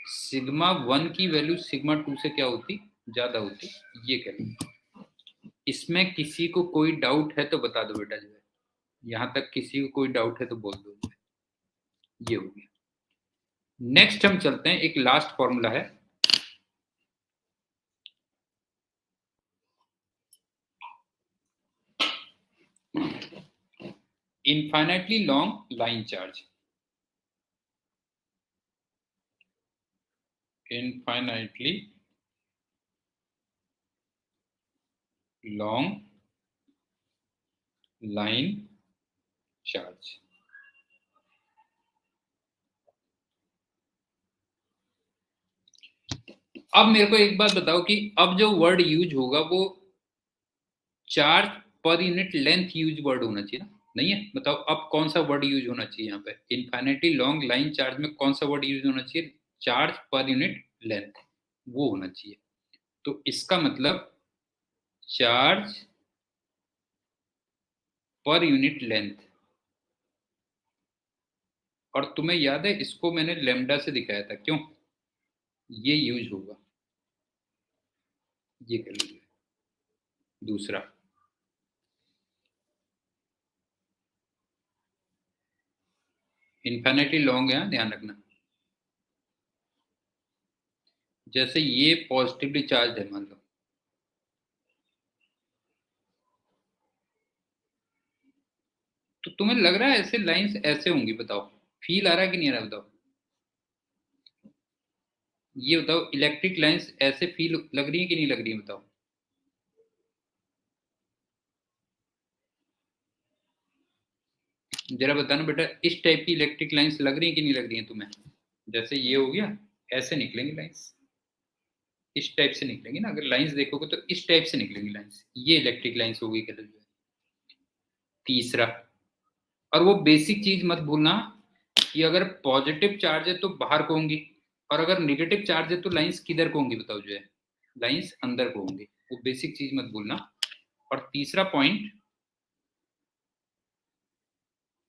सिग्मा 1 की वैल्यू सिग्मा 2 से क्या होती, ज्यादा होती। ये करें। इसमें किसी को कोई डाउट है तो बता दो बेटा जो है। यहां तक किसी को कोई डाउट है तो बोल दो। ये हो गया। नेक्स्ट हम चलते हैं, एक लास्ट फॉर्मूला है। Infinitely long line charge, infinitely long line charge. अब मेरे को एक बात बताओ कि अब जो वर्ड यूज होगा वो charge per unit length use word होना चाहिए ना, नहीं है? बताओ अब कौन सा वर्ड यूज होना चाहिए यहाँ पे इन्फिनिटी लॉन्ग लाइन चार्ज में? कौन सा वर्ड यूज होना चाहिए? चार्ज पर यूनिट लेंथ, वो होना चाहिए। तो इसका मतलब चार्ज पर यूनिट लेंथ। और तुम्हें याद है इसको मैंने लेमडा से दिखाया था, क्यों? ये यूज होगा, ये कर लीजिए। दूसरा, इन्फिनिटी लॉन्ग है, ध्यान रखना। जैसे ये पॉजिटिवली चार्ज है मान लो, तो तुम्हें लग रहा है ऐसे लाइंस ऐसे होंगी? बताओ, फील आ रहा है कि नहीं आ रहा? बताओ, ये बताओ, इलेक्ट्रिक लाइंस ऐसे फील लग रही है कि नहीं लग रही है? बताओ। जरा बताना बेटा, इस टाइप की इलेक्ट्रिक लाइंस लग रही है कि नहीं लग रही है तुम्हें? जैसे ये हो गया, ऐसे निकलेंगी लाइंस, इस टाइप से निकलेंगी ना। अगर लाइंस देखोगे तो इस टाइप से निकलेंगी लाइंस, ये इलेक्ट्रिक लाइंस होगी कलर जो है। तीसरा, और वो बेसिक चीज मत भूलना कि अगर पॉजिटिव चार्ज है तो बाहर को होंगी, और अगर नेगेटिव चार्ज है तो लाइंस किधर को होंगी? बताओ जो है, लाइंस अंदर को होंगी। वो बेसिक चीज मत भूलना। और तीसरा पॉइंट,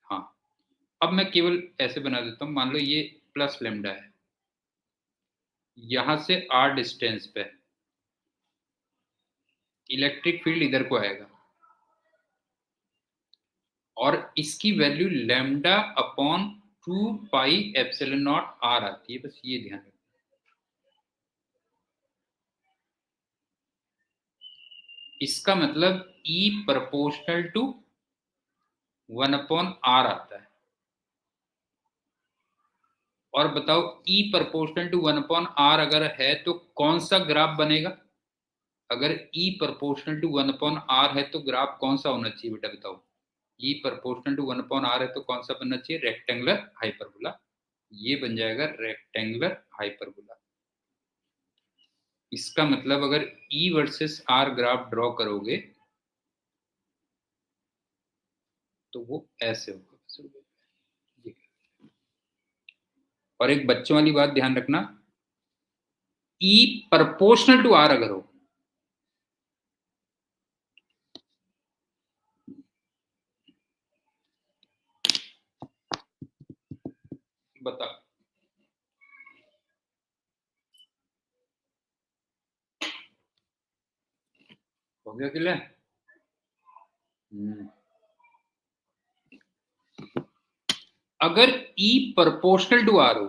हाँ, अब मैं केवल ऐसे बना देता हूं, मान लो ये प्लस लेमडा है, यहां से आर डिस्टेंस पे इलेक्ट्रिक फील्ड इधर को आएगा, और इसकी value lambda upon 2 pi epsilon naught R आती है, बस ये ध्यान रखना। इसका मतलब E प्रोपोर्शनल टू 1/r आता है। और बताओ, E प्रोपोर्शनल टू 1/r अगर है तो कौन सा ग्राफ बनेगा? अगर E प्रोपोर्शनल टू 1/r है तो ग्राफ कौन सा होना चाहिए बेटा? बताओ। E प्रोपोर्शनल टू 1/r है तो कौन सा बनना चाहिए? Rectangular hyperbola. ये बन जाएगा रेक्टेंगुलर हाइपरबोला। इसका मतलब अगर E versus R graph draw करोगे तो वो ऐसे होगा। और एक बच्चों वाली बात ध्यान रखना, E प्रोपोर्शनल टू R अगर हो, बता, हो गया क्लियर? अगर E प्रोपोर्शनल टू R हो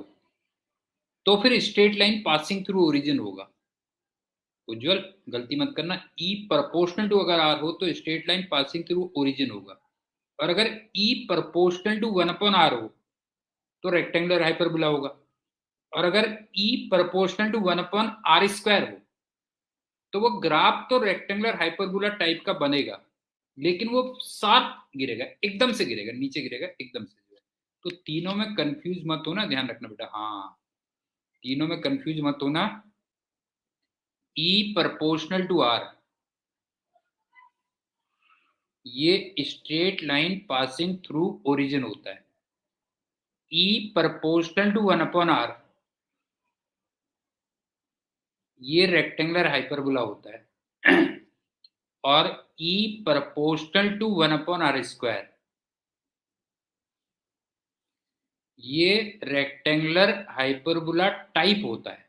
तो फिर straight line passing through origin होगा। उज्जवल, गलती मत करना। E प्रोपोर्शनल टू अगर R हो तो straight line passing through origin होगा। और अगर E प्रोपोर्शनल टू 1/r हो तो रेक्टेंगुलर हाइपरबोला होगा। और अगर E प्रोपोर्शनल टू 1/r² हो तो वो ग्राफ तो रेक्टेंगुलर हाइपरबोला टाइप का बनेगा, लेकिन वो साफ गिरेगा, एकदम से गिरेगा, नीचे गिरेगा एकदम से। तो तीनों में कंफ्यूज मत होना, ध्यान रखना बेटा। हाँ, तीनों में कंफ्यूज मत होना। E प्रोपोर्शनल टू R ये straight line passing through origin होता है। E प्रोपोर्शनल टू 1/r ये रेक्टेंगुलर हाइपरबोला होता है। और E प्रोपोर्शनल टू 1/r² ये रेक्टेंगुलर हाइपरबोला टाइप होता है,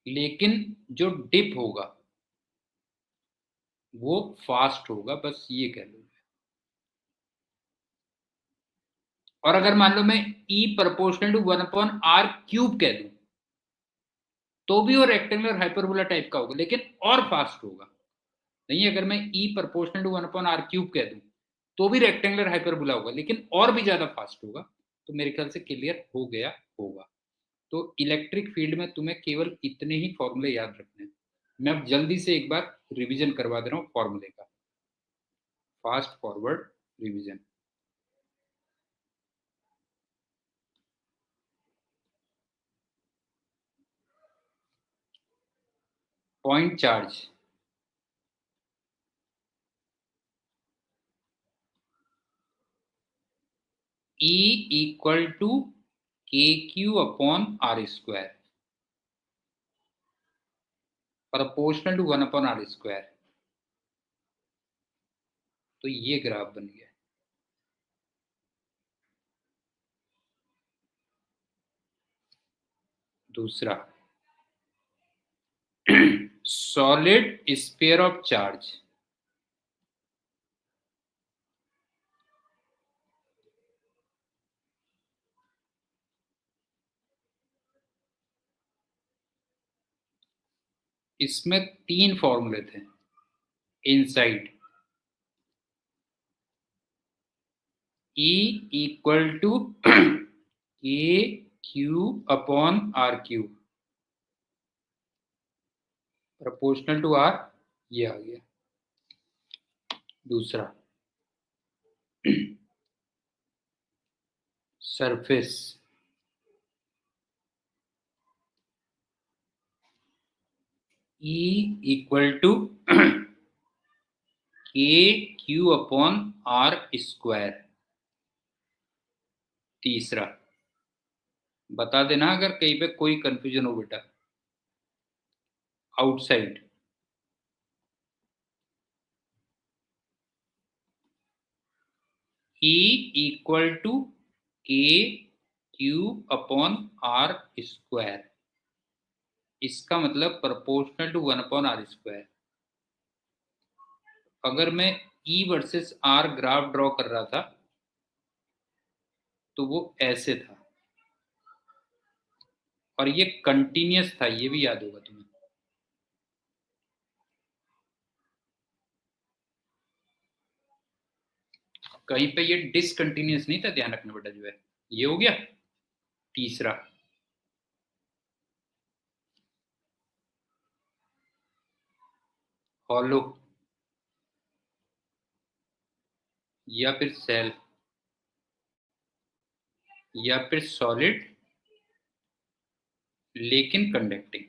लेकिन जो डिप होगा वो फास्ट होगा, बस ये कह लो। और अगर मान लो मैं E प्रोपोर्शनल टू 1/r³ कह दूं तो भी वो रेक्टेंगुलर हाइपरबोला टाइप का होगा, लेकिन और फास्ट होगा। नहीं, अगर मैं E प्रोपोर्शनल टू 1/r³ कह दूं तो भी रेक्टेंगुलर हाइपरबोला होगा, लेकिन और भी ज्यादा फास्ट होगा। तो मेरे ख्याल से क्लियर हो गया होगा। तो इलेक्ट्रिक फील्ड में तुम्हें केवल इतने ही फॉर्मूले याद रखने हैं। मैं अब जल्दी से एक बार रिवीजन करवा दे रहा हूँ फॉर्मूले का, fast forward revision. Point charge E equal to KQ upon R square, proportional to 1 upon R square. तो ये ग्राफ बन गया। दूसरा, सॉलिड स्फीयर ऑफ चार्ज, इसमें 3 फॉर्मूले थे inside. E equal to KQ upon RQ, proportional to R, ये आ गया। दूसरा, surface E equal to KQ upon R square. तीसरा, बता देना अगर कहीं पे कोई कंफ्यूजन हो बेटा। Outside E equal to KQ upon R square, इसका मतलब proportional to 1 upon R square. अगर मैं E versus R graph draw कर रहा था तो वो ऐसे था, और ये कंटिन्यूस था, ये भी याद होगा तुम्हें। कहीं पे ये डिसकंटिन्यूस नहीं था, ध्यान रखना बेटा जो है। ये हो गया। तीसरा, हॉलो या फिर सेल या फिर सॉलिड लेकिन कंडक्टिंग।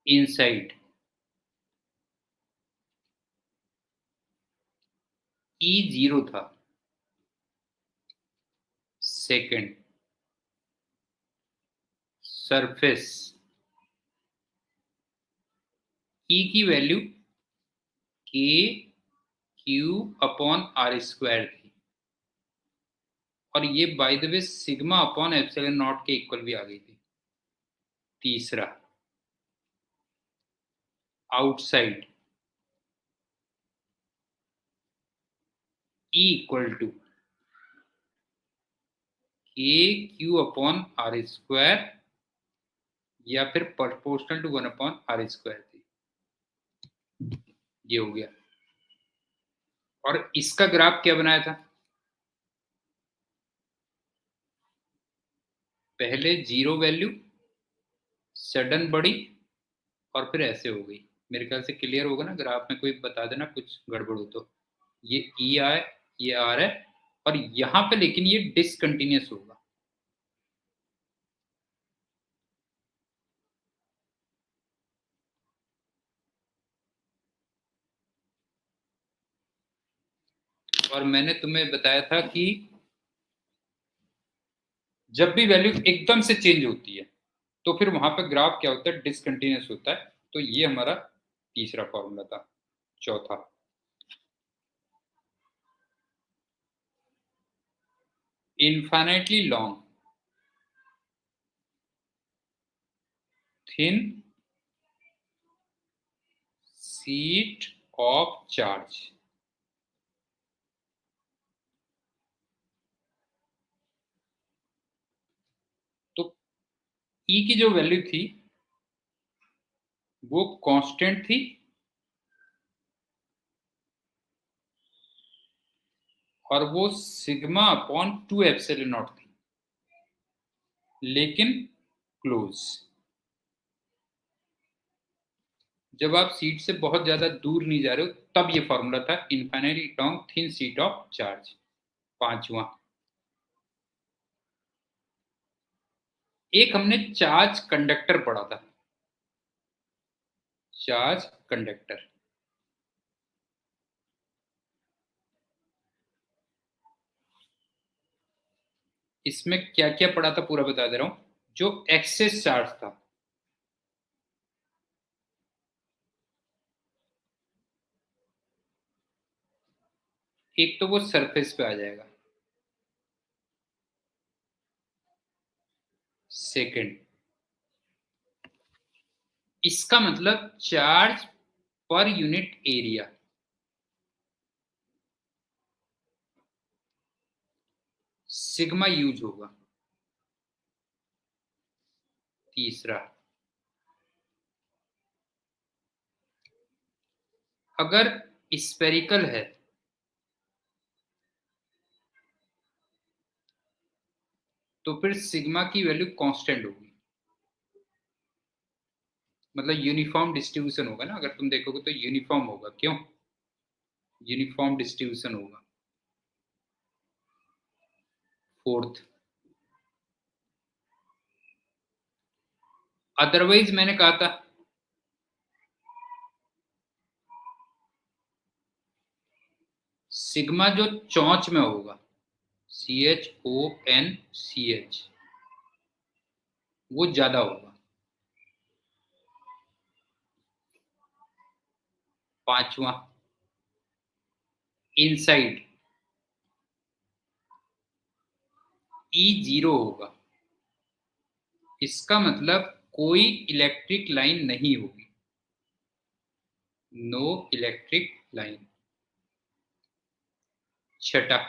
इनसाइड E 0 था। सेकंड, सरफेस E की value KQ upon R square थी, और ये by the way sigma upon epsilon naught के इक्वल भी आ गई थी। तीसरा, outside E equal to KQ upon R square या फिर proportional to 1 upon R square थी। ये हो गया। और इसका ग्राफ क्या बनाया था? पहले 0 वैल्यू, सडन बढ़ी, और फिर ऐसे हो गई। मेरे ख्याल से क्लियर होगा ना, ग्राफ में कोई बता देना कुछ गड़बड़ हो तो। ये ई आए, ये आर है, और यहां पे लेकिन ये डिसकंटिन्यूस होगा। और मैंने तुम्हें बताया था कि जब भी वैल्यू एकदम से चेंज होती है तो फिर वहां पे ग्राफ क्या होता है? डिसकंटिन्यूस होता है। तो ये हमारा तीसरा फॉर्मूला था। चौथा, infinitely long thin sheet of charge. तो ई की जो वैल्यू थी वो कांस्टेंट थी, और वो सिग्मा अपॉन 2 एप्सिलॉन नॉट थी, लेकिन क्लोज। जब आप सीट से बहुत ज्यादा दूर नहीं जा रहे हो तब ये फॉर्मूला था, infinitely long thin sheet of charge. पांचवा, एक हमने चार्ज कंडक्टर पढ़ा था, चार्ज कंडक्टर। इसमें क्या क्या पढ़ा था पूरा बता दे रहा हूं। जो एक्सेस चार्ज था, एक तो वो सरफेस पे आ जाएगा। सेकंड, इसका मतलब charge per unit area, sigma use होगा। तीसरा, अगर स्पेरिकल है तो फिर सिग्मा की वैल्यू कांस्टेंट होगी, मतलब यूनिफॉर्म डिस्ट्रीब्यूशन होगा ना। अगर तुम देखोगे तो यूनिफॉर्म होगा, क्यों? यूनिफॉर्म डिस्ट्रीब्यूशन होगा। फोर्थ, अदरवाइज मैंने कहा था सिग्मा जो चौंच में होगा, CHONCH, वो ज्यादा होगा। पांचवा, इनसाइड E0 होगा, इसका मतलब कोई इलेक्ट्रिक लाइन नहीं होगी, नो इलेक्ट्रिक लाइन। छठा,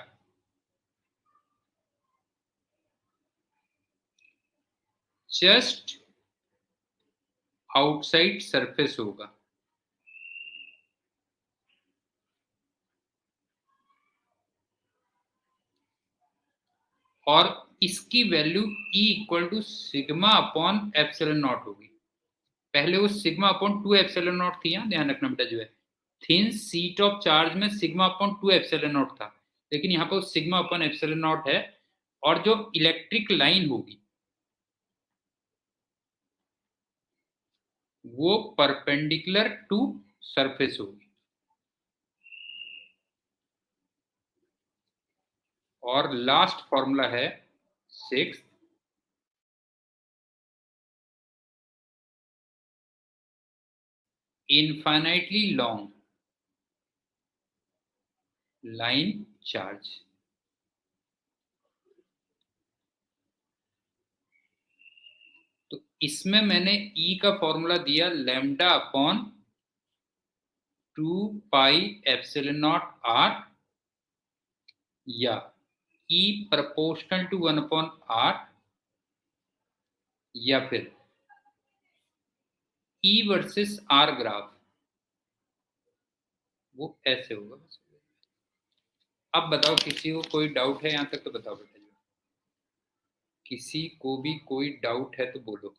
जस्ट आउटसाइड सरफेस होगा, और इसकी value E equal to sigma upon epsilon naught होगी। पहले वो सिग्मा अपॉन 2 एप्सिलॉन नॉट थी, यहाँ ध्यान रखना बेटा, जो है थिन सीट ऑफ चार्ज में सिग्मा अपॉन 2 एप्सिलॉन नॉट था, लेकिन यहाँ पर सिग्मा अपॉन एप्सिलॉन नॉट है। और जो इलेक्ट्रिक लाइन होगी वो परपेंडिकुलर टू सरफेस होगी। और लास्ट फॉर्मूला है six, infinitely long line charge. तो इसमें मैंने E का फॉर्मूला दिया lambda upon 2 pi epsilon not R, या E प्रपोर्शनल टू 1/R, या फिर E वर्सेस R ग्राफ, वो ऐसे होगा। अब बताओ, किसी को कोई डाउट है यहाँ तक तो बताओ बेटा। किसी को भी कोई डाउट है तो बोलो,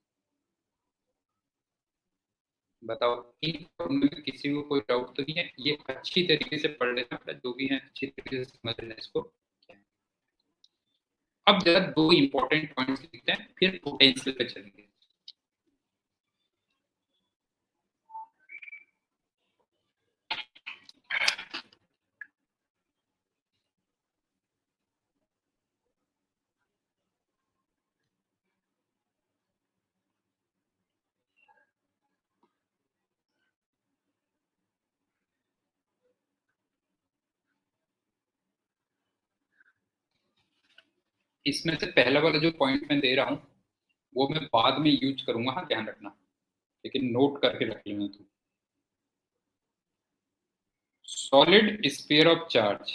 बताओ। इन फॉर्मूले में किसी को कोई डाउट तो नहीं है? ये अच्छी तरीके से पढ़ लेना बेटा, जो भी है अच्छी तरीके से समझ लेना इसको। अब जरा दो इंपॉर्टेंट पॉइंट्स लिखते हैं, फिर पोटेंशियल पे चलेंगे। इसमें से पहला वाला जो पॉइंट मैं दे रहा हूँ वो मैं बाद में यूज करूंगा, हाँ ध्यान रखना, लेकिन नोट करके रख लेना तू। सॉलिड स्फीयर ऑफ चार्ज,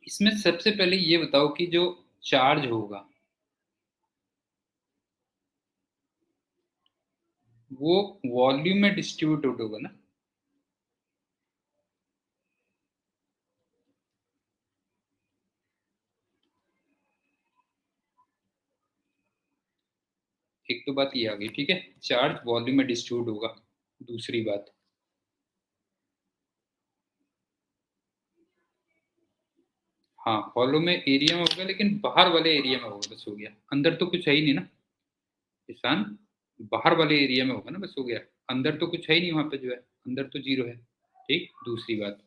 इसमें सबसे पहले ये बताओ कि जो चार्ज होगा वो वॉल्यूम में डिस्ट्रीब्यूटेड होगा ना। एक तो बात ये आ गई, ठीक है, चार्ज वॉल्यूम में डिस्ट्रीब्यूट होगा। दूसरी बात, हाँ हॉलो में एरिया में होगा, लेकिन बाहर वाले एरिया में होगा, बस हो गया। अंदर तो कुछ है ही नहीं ना किसान, बाहर वाले एरिया में होगा ना, बस हो गया। अंदर तो कुछ है ही नहीं वहां पे, जो है अंदर तो जीरो है। ठीक, दूसरी बात,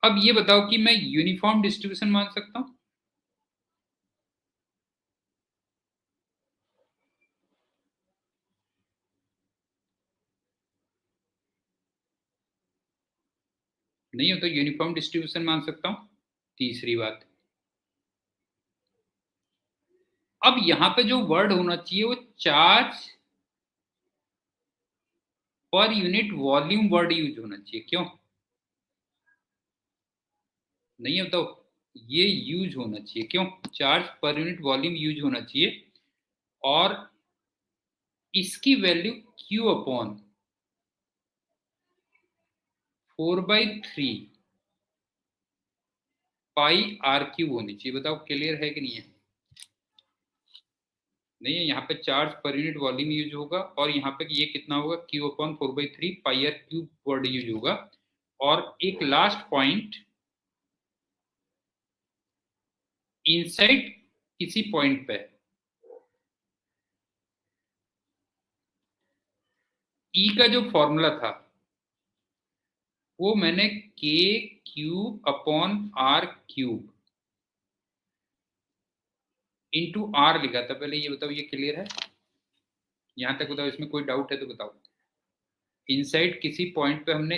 अब ये बताओ कि मैं यूनिफॉर्म डिस्ट्रीब्यूशन मान सकता हूँ? नहीं हो तो यूनिफॉर्म डिस्ट्रीब्यूशन मान सकता हूँ। तीसरी बात, अब यहां पे जो वर्ड होना चाहिए वो charge per unit volume word use होना चाहिए, क्यों नहीं होता? ये यूज होना चाहिए, क्यों? Charge per unit volume use होना चाहिए। और इसकी value Q upon 4/3 pi R cube होनी चाहिए। बताओ क्लियर है कि नहीं है? नहीं है, यहाँ पे charge per unit volume use होगा, और यहाँ पे ये कितना होगा, Q upon 4/3 pi R cube word use होगा। और एक लास्ट पॉइंट, इनसाइड किसी पॉइंट पे ई का जो फॉर्मूला था वो मैंने K cube upon R cube into R लिखा था पहले। ये बताओ, ये क्लियर है यहां तक? बताओ, इसमें कोई डाउट है तो बताओ। इनसाइड किसी पॉइंट पे हमने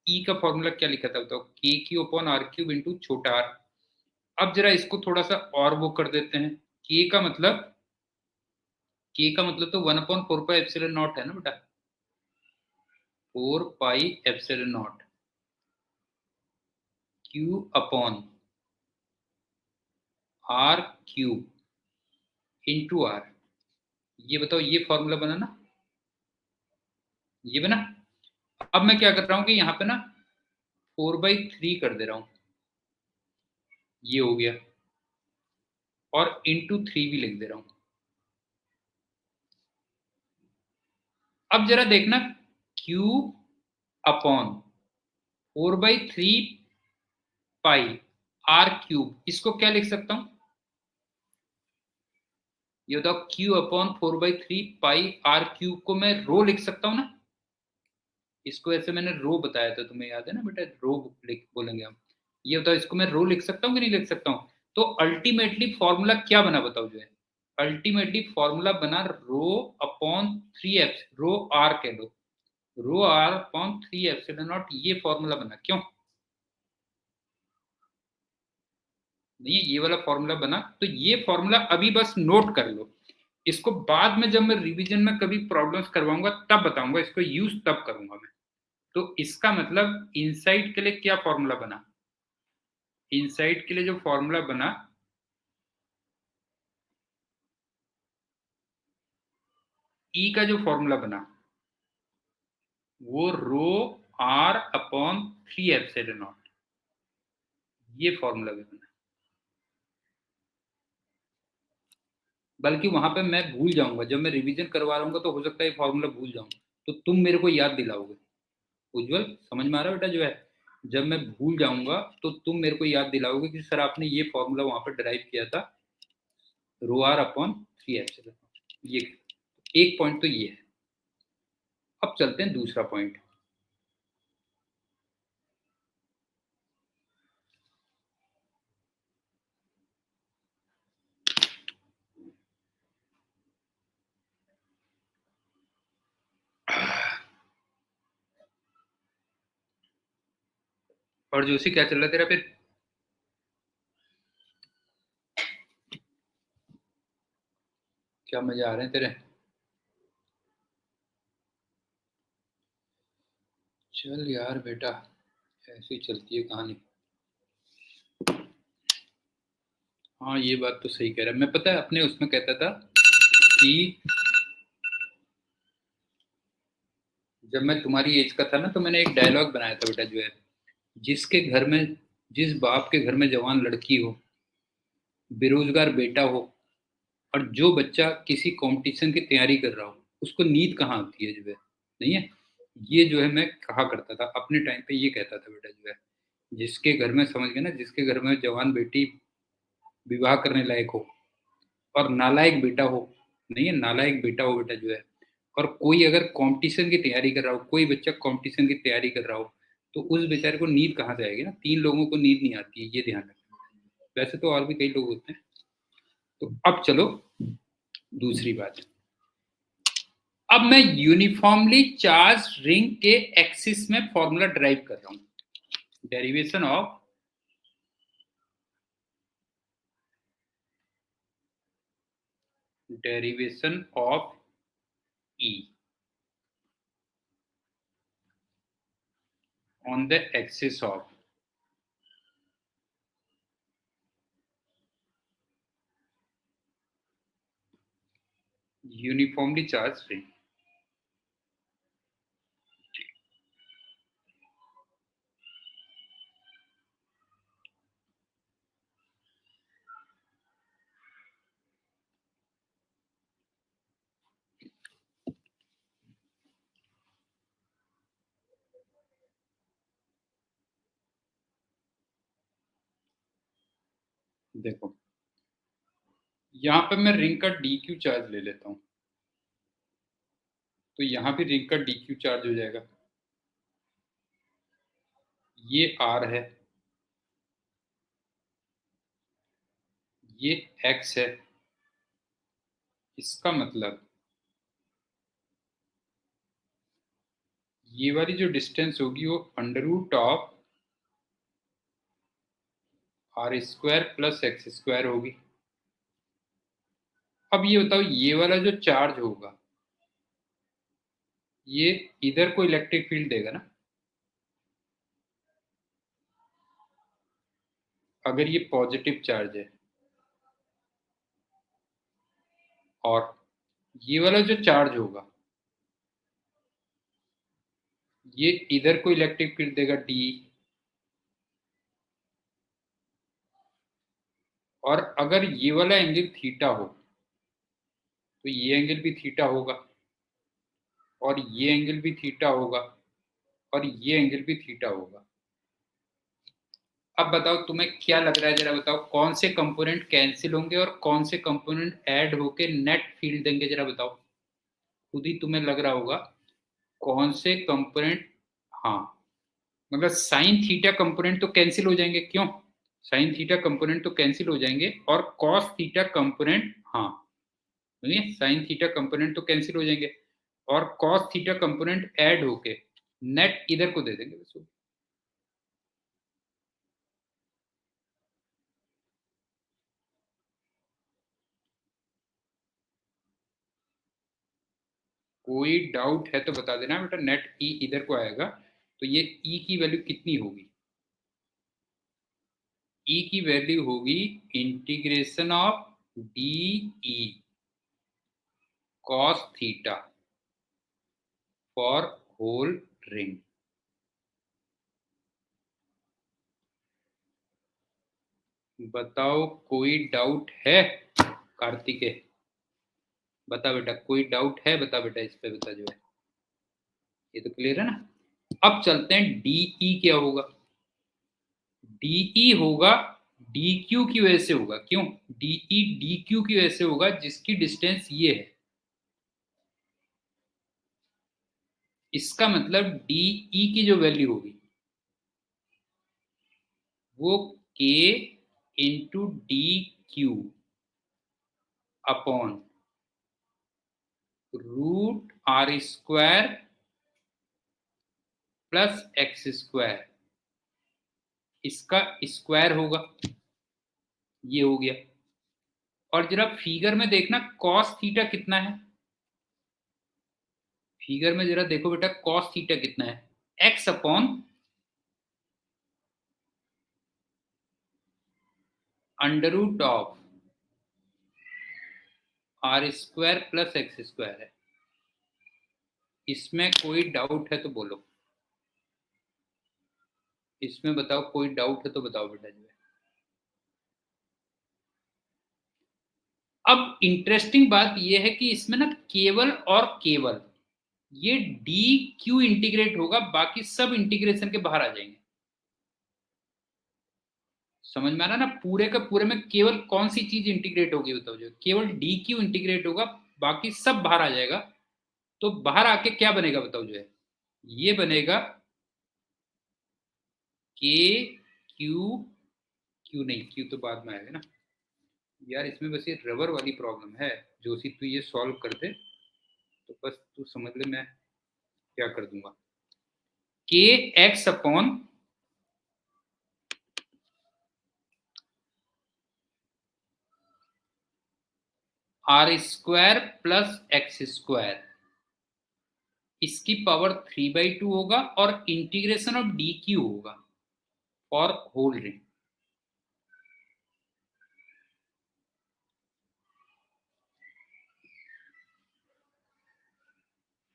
ई का फॉर्मूला क्या लिखा था, बताओ, के Q upon R cube into छोटा आर। अब जरा इसको थोड़ा सा और वो कर देते हैं। के का मतलब, के का मतलब तो 1/4 पाई एप्सिलॉन नॉट है ना बेटा। 4 pi epsilon naught Q upon R cube into R. ये बताओ, ये फॉर्मूला बना ना, ये बना। अब मैं क्या कर रहा हूं कि यहाँ पे ना 4/3 कर दे रहा हूं, ये हो गया, और इंटू 3 भी लिख दे रहा हूं। अब जरा देखना, cube upon 4/3 pi R cube, इसको क्या लिख सकता हूं? ये बताओ, Q upon 4/3 pi R cube को मैं रो लिख सकता हूं ना? इसको ऐसे मैंने रो बताया था, तुम्हें याद है ना बेटा, रो लिख बोलेंगे हम। ये बताओ, इसको मैं रो लिख सकता हूँ कि नहीं लिख सकता हूँ? तो अल्टीमेटली फॉर्मूला क्या बना, बताओ जो है। अल्टीमेटली फॉर्मूला बना rho upon 3 F, rho r कह लो, rho r upon 3 epsilon naught. ये फॉर्मूला बना, क्यों नहीं है? ये वाला फॉर्मूला बना, तो ये फॉर्मूला अभी बस नोट कर लो। इसको बाद में जब मैं रिवीजन में कभी प्रॉब्लम्स करवाऊंगा तब बताऊंगा, इसको यूज तब करूंगा मैं। तो इसका मतलब इनसाइड के लिए क्या फॉर्मूला बना, इनसाइड के लिए जो फॉर्मूला बना, ई का जो फॉर्मूला बना वो रो आर अपॉन 3 एप्सिलॉन नॉट, ये फॉर्मूला भी बना। बल्कि वहां पे मैं भूल जाऊंगा, जब मैं रिवीजन करवा रहा हूँ तो हो सकता है फॉर्मूला भूल जाऊं, तो तुम मेरे को याद दिलाओगे। उज्जवल, समझ में आ रहा है बेटा जो है? जब मैं भूल जाऊंगा तो तुम मेरे को याद दिलाओगे कि सर आपने ये फॉर्मूला वहां पर ड्राइव किया था, रो आर अपॉन 3 एप्सिलॉन। ये एक पॉइंट तो ये है। अब चलते हैं दूसरा पॉइंट। और जोशी, क्या चल रहा है तेरा फिर? क्या मजे आ रहे हैं तेरे? चल यार बेटा, ऐसी चलती है कहानी। हाँ ये बात तो सही कह रहा है। मैं पता है अपने उसमें कहता था कि जब मैं तुम्हारी एज का था ना, तो मैंने एक डायलॉग बनाया था बेटा, जो है जिसके घर में, जिस बाप के घर में जवान लड़की हो, बेरोजगार बेटा हो, और जो बच्चा किसी कंपटीशन की तैयारी कर रहा हो, उसको नींद कहाँ आती है जो है, नहीं है। ये जो है मैं कहा करता था अपने टाइम पे, ये कहता था बेटा जो है, जिसके घर में, समझ गए ना, जिसके घर में जवान बेटी विवाह करने लायक हो और नालायक बेटा हो, नहीं है, नालायक बेटा हो बेटा जो है, और कोई अगर कंपटीशन की तैयारी कर रहा हो, कोई बच्चा कंपटीशन की तैयारी कर रहा हो, तो उस बेचारे को नींद कहाँ से आएगी ना। 3 लोगों को नींद नहीं आती है, ये ध्यान रखना। वैसे तो और भी कई लोग होते हैं। तो अब चलो दूसरी बात। अब मैं यूनिफॉर्मली चार्ज रिंग के एक्सिस में फॉर्मूला ड्राइव कर रहा हूं। Derivation of E on the axis of uniformly charged ring। देखो यहां पे मैं रिंग का डी क्यू चार्ज ले लेता हूं, तो यहां भी रिंग का डी क्यू चार्ज हो जाएगा। ये आर है, ये एक्स है। इसका मतलब ये वाली जो डिस्टेंस होगी वो under root of r square plus x square होगी। अब ये बताओ, ये वाला जो चार्ज होगा, ये इधर को इलेक्ट्रिक फील्ड देगा ना, अगर ये पॉजिटिव चार्ज है। और ये वाला जो चार्ज होगा, ये इधर को इलेक्ट्रिक फील्ड देगा डी। और अगर ये वाला एंगल थीटा हो, तो ये एंगल भी थीटा होगा, और ये एंगल भी थीटा होगा, और ये एंगल भी थीटा होगा। अब बताओ तुम्हें क्या लग रहा है, जरा बताओ कौन से कंपोनेंट कैंसिल होंगे और कौन से कंपोनेंट ऐड होके नेट फील्ड देंगे, जरा बताओ। खुद ही तुम्हें लग रहा होगा कौन से कंपोनेंट। हाँ, मतलब साइन थीटा कंपोनेंट तो कैंसिल हो जाएंगे, क्यों? साइन थीटा कंपोनेंट तो कैंसिल हो जाएंगे, और कॉस थीटा कंपोनेंट, हाँ, सुनिए, साइन थीटा कंपोनेंट तो कैंसिल हो जाएंगे, और कॉस थीटा कंपोनेंट ऐड होके नेट इधर को दे देंगे बस। कोई डाउट है तो बता देना बेटा, नेट ई इधर को आएगा, तो ये ई की वैल्यू कितनी होगी? ई की वैल्यू होगी integration of d E cos theta for whole ring. बताओ कोई डाउट है? कार्तिकेय बता बेटा, कोई डाउट है? बता बेटा, इस पे बता जो है। ये तो क्लियर है ना। अब चलते हैं डीई क्या होगा। डीई होगा डी क्यू की वजह से होगा। क्यों? डीई डी क्यू की वजह से होगा, जिसकी डिस्टेंस ये है। इसका मतलब डीई की जो वैल्यू होगी वो के into d q upon root r square plus x square, इसका स्क्वायर होगा। ये हो गया। और जरा फिगर में देखना कॉस थीटा कितना है। फिगर में जरा देखो बेटा, कॉस थीटा कितना है? X upon under root of r square plus x square है। इसमें कोई डाउट है तो बोलो, इसमें बताओ, कोई डाउट है तो बताओ बेटा जी। अब इंटरेस्टिंग बात यह है कि इसमें ना केवल और केवल ये डी क्यू इंटीग्रेट होगा, बाकी सब इंटीग्रेशन के बाहर आ जाएंगे। समझ में आ रहा ना? पूरे का पूरे में केवल कौन सी चीज इंटीग्रेट होगी बताओ जो? केवल डी क्यू इंटीग्रेट होगा, बाकी सब बाहर आ जाएगा। तो बाहर आके क्या बनेगा बताओ जो है? ये बनेगा के क्यू, क्यू नहीं, क्यू तो बाद में आएगा ना यार। इसमें बस ये रबर वाली प्रॉब्लम है। जोशी तू ये सॉल्व कर दे तो बस तू समझ ले मैं क्या कर दूंगा। K x upon are square plus x square, इसकी पावर 3/2 होगा और इंटीग्रेशन ऑफ डी क्यू होगा फॉर होल रिंग।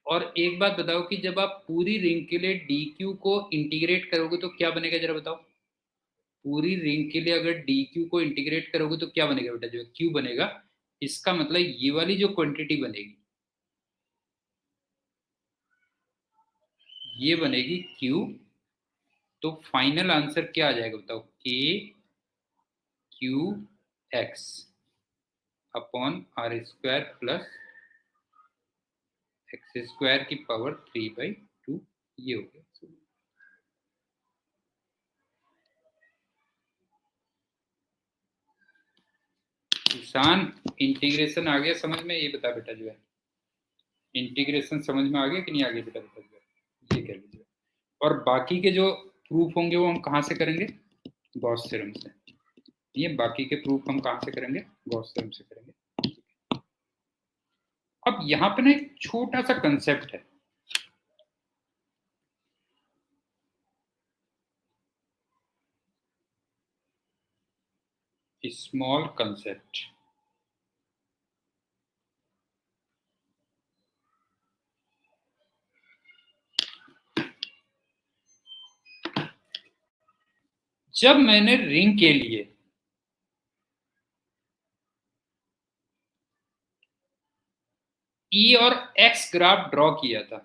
और एक बात बताओ कि जब आप पूरी रिंग के लिए डी क्यू को इंटीग्रेट करोगे तो क्या बनेगा जरा बताओ? पूरी रिंग के लिए अगर डी क्यू को इंटीग्रेट करोगे तो क्या बनेगा बेटा? जो क्यू बनेगा। इसका मतलब ये वाली जो क्वांटिटी बनेगी ये बनेगी क्यू। तो फाइनल आंसर क्या आ जाएगा बताओ? के Q x upon are square plus x square की पावर 3/2, ये हो गया। किसान इंटीग्रेशन आ गया समझ में? ये बता बेटा जो है, इंटीग्रेशन समझ में आ गया कि नहीं आ गया बेटा? बता जो है ये कह लीजिए। और बाकी के जो प्रूफ होंगे वो हम कहाँ से करेंगे? गॉस थ्योरम से। ये बाकी के प्रूफ हम कहाँ से करेंगे? गॉस थ्योरम से करेंगे। अब यहाँ पे ना एक छोटा सा कंसेप्ट है। Small concept. जब मैंने रिंग के लिए ई और एक्स ग्राफ ड्रॉ किया था,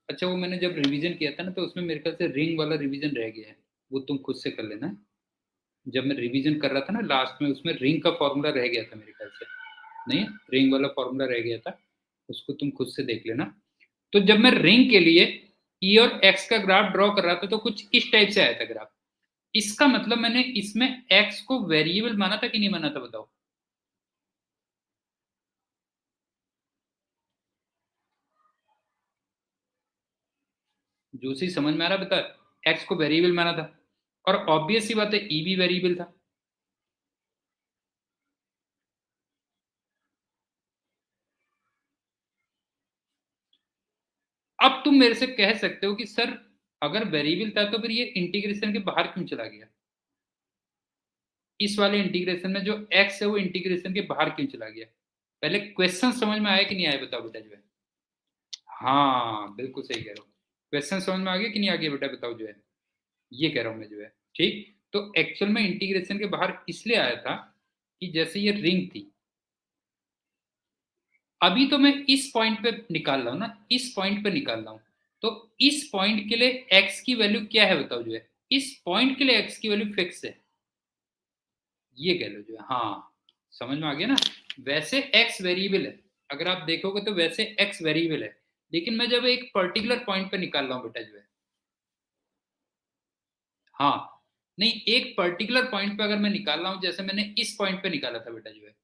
अच्छा वो मैंने जब रिवीजन किया था ना तो उसमें मेरे ख्याल से रिंग वाला रिवीजन रह गया है, वो तुम खुद से कर लेना। जब मैं रिवीजन कर रहा था ना लास्ट में, उसमें रिंग का फॉर्मूला रह गया था मेरे ख्याल से। नहीं, रिंग वाला फॉर्मूला रह गया था, उसको तुम खुद से देख लेना। तो जब मैं रिंग के लिए ई और एक्स का ग्राफ ड्रॉ कर रहा था तो कुछ इस टाइप से आया था ग्राफ। इसका मतलब मैंने इसमें एक्स को वेरिएबल माना था कि नहीं माना था बताओ? जो सी समझ में आ रहा बता? एक्स को वेरिएबल माना था, और ऑब्वियस सी बात है ई भी वेरिएबल था। अब तुम मेरे से कह सकते हो कि सर अगर वेरिएबल था तो फिर ये इंटीग्रेशन के बाहर क्यों चला गया? इस वाले इंटीग्रेशन में जो एक्स है वो इंटीग्रेशन के बाहर क्यों चला गया? पहले क्वेश्चन समझ में आया कि नहीं आया बताओ बेटा जो है? हाँ बिल्कुल सही कह रहे हो। क्वेश्चन समझ में आ गया कि नहीं आ गया बेटा बताओ जो है? ये कह रहा हूं मैं जो है। ठीक, तो एक्चुअल में इंटीग्रेशन के बाहर इसलिए आया था कि जैसे ये रिंग थी, अभी तो मैं इस पॉइंट पे निकाल रहा हूं ना, इस पॉइंट पे निकाल रहा हूं। तो इस पॉइंट के लिए एक्स की वैल्यू क्या है बताओ जो है? इस पॉइंट के लिए एक्स की वैल्यू फिक्स है, ये कह लो जो है। हाँ समझ में आ गया ना? वैसे एक्स वेरिएबल है, अगर आप देखोगे तो वैसे एक्स वेरिएबल है, लेकिन मैं जब एक पर्टिकुलर पॉइंट पे निकाल रहा हूं बेटा जो है। हाँ, नहीं एक पर्टिकुलर पॉइंट पे अगर मैं निकाल रहा हूं, जैसे मैंने इस पॉइंट पे निकाला था बेटा जो है,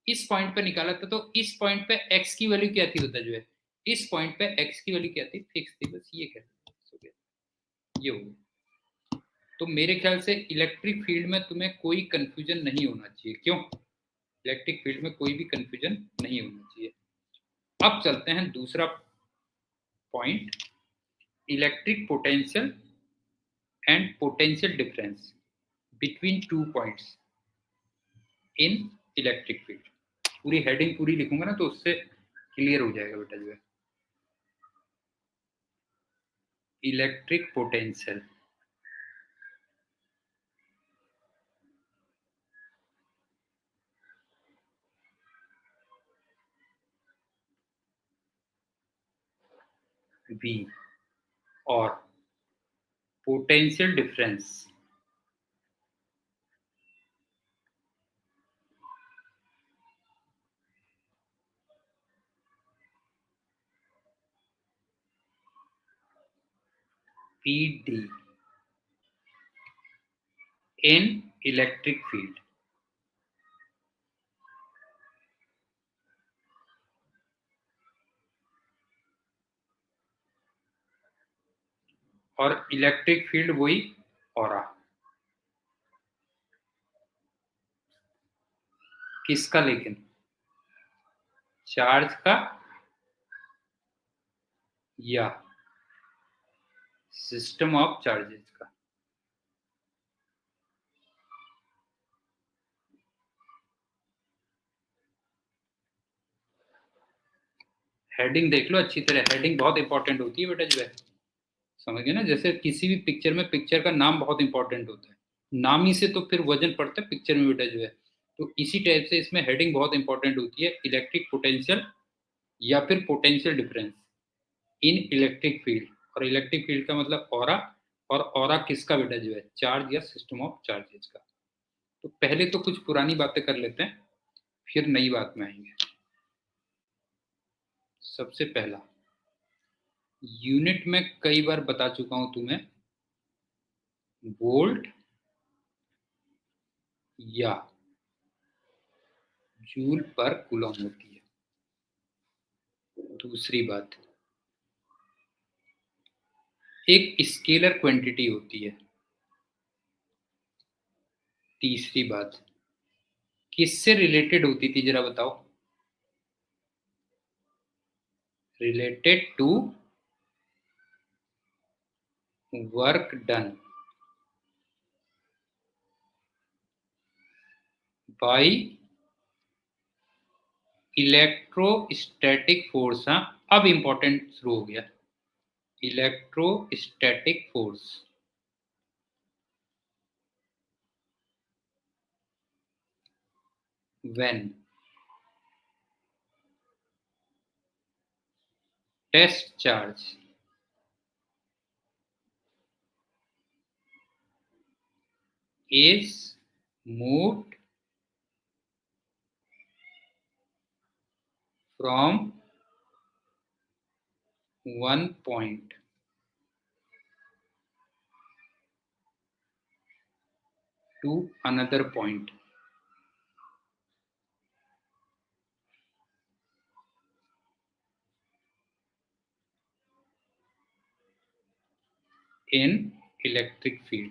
इस पॉइंट पे निकाला था, तो इस पॉइंट पे एक्स की वैल्यू क्या थी बेटा जो है? इस पॉइंट पे एक्स की वैल्यू क्या थी? फिक्स थी, बस ये कह सकते हो। ये हो गया। तो मेरे ख्याल से इलेक्ट्रिक फील्ड में तुम्हें कोई कंफ्यूजन नहीं होना चाहिए। क्यों? इलेक्ट्रिक फील्ड में कोई भी कंफ्यूजन नहीं होना चाहिए। अब चलते हैं दूसरा point, electric potential and potential difference. Between 2 points in electric field. पूरी हेडिंग पूरी लिखूंगा ना तो उससे क्लियर हो जाएगा बेटा जो है। इलेक्ट्रिक पोटेंशियल V और पोटेंशियल डिफरेंस PD इन इलेक्ट्रिक फील्ड। और इलेक्ट्रिक फील्ड वही ऑरा। किसका? लेकिन चार्ज का या सिस्टम ऑफ चार्जेस का? हेडिंग देख लो अच्छी तरह, हेडिंग बहुत इंपॉर्टेंट होती है बेटा जो है, समझ गए ना। जैसे किसी भी पिक्चर में पिक्चर का नाम बहुत इंपॉर्टेंट होता है, नाम ही से तो फिर वजन पड़ता है पिक्चर में बेटा जो है। तो इसी टाइप से इसमें हेडिंग बहुत इंपॉर्टेंट होती है, इलेक्ट्रिक पोटेंशियल या फिर potential difference in electric field. और इलेक्ट्रिक फील्ड का मतलब ऑरा, और ऑरा किसका बेटा जो है? चार्ज या सिस्टम ऑफ चार्जेस का। तो पहले तो कुछ पुरानी बातें कर लेते हैं, फिर नई बात में आएंगे। सबसे पहला यूनिट में कई बार बता चुका हूं तुम्हें, वोल्ट या जूल पर कूलम होती है। दूसरी बात, एक स्केलर क्वांटिटी होती है। तीसरी बात, किससे रिलेटेड होती थी जरा बताओ? Related to work done by electrostatic force. हाँ, अब इंपॉर्टेंट शुरू हो गया, electrostatic force when test charge is moved from one point to another point in electric field।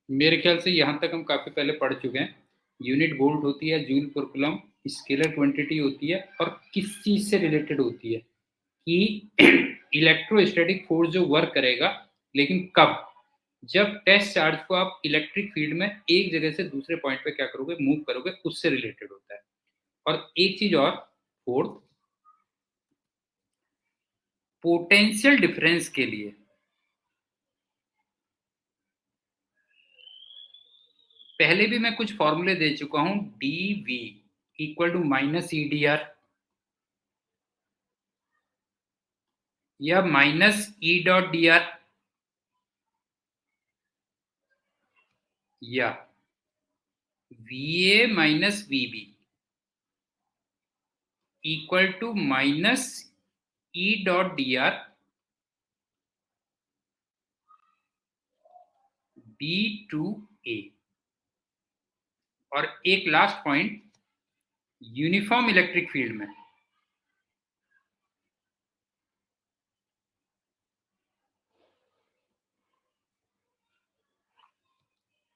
मेरे ख्याल से यहां तक हम काफी पहले पढ़ चुके हैं। यूनिट वोल्ट होती है, जूल पर कूलम स्केलर क्वांटिटी होती है, और किस चीज से रिलेटेड होती है कि इलेक्ट्रोस्टैटिक फोर्स जो वर्क करेगा, लेकिन कब? जब टेस्ट चार्ज को आप इलेक्ट्रिक फील्ड में एक जगह से दूसरे पॉइंट पे क्या करोगे, मूव करोगे, उससे रिलेटेड होता है। और एक चीज और, फोर्थ, पोटेंशियल डिफरेंस के लिए पहले भी मैं कुछ फॉर्मूले दे चुका हूं, D V equal to minus E D R या minus E dot D R या V A minus V B equal to minus E dot D R B to A. और एक last point, uniform electric field में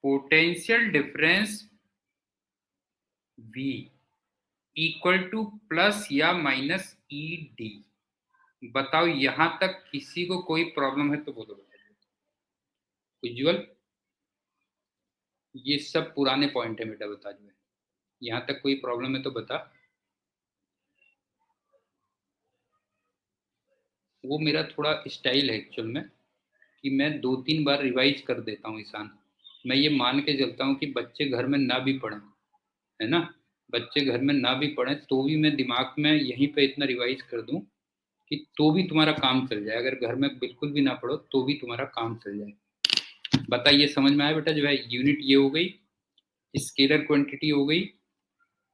potential difference V equal to plus या minus E D. बताओ यहां तक किसी को कोई प्रॉब्लम है तो बोलो। उज्जवल, ये सब पुराने पॉइंट है बेटा, बता जो है। यहाँ तक कोई प्रॉब्लम है तो बता। वो मेरा थोड़ा स्टाइल है एक्चुअल में, कि मैं 2-3 बार रिवाइज कर देता हूँ ईशान। मैं ये मान के चलता हूँ कि बच्चे घर में ना भी पढ़ें, है ना, बच्चे घर में ना भी पढ़ें तो भी मैं दिमाग में यहीं पे इतना रिवाइज कर दूं कि तो भी तुम्हारा काम चल जाए। अगर घर में बिल्कुल भी ना पढ़ो तो भी तुम्हारा काम चल जाए। बताइए, समझ में आया बेटा जो है। यूनिट ये हो गई, स्केलर क्वांटिटी हो गई,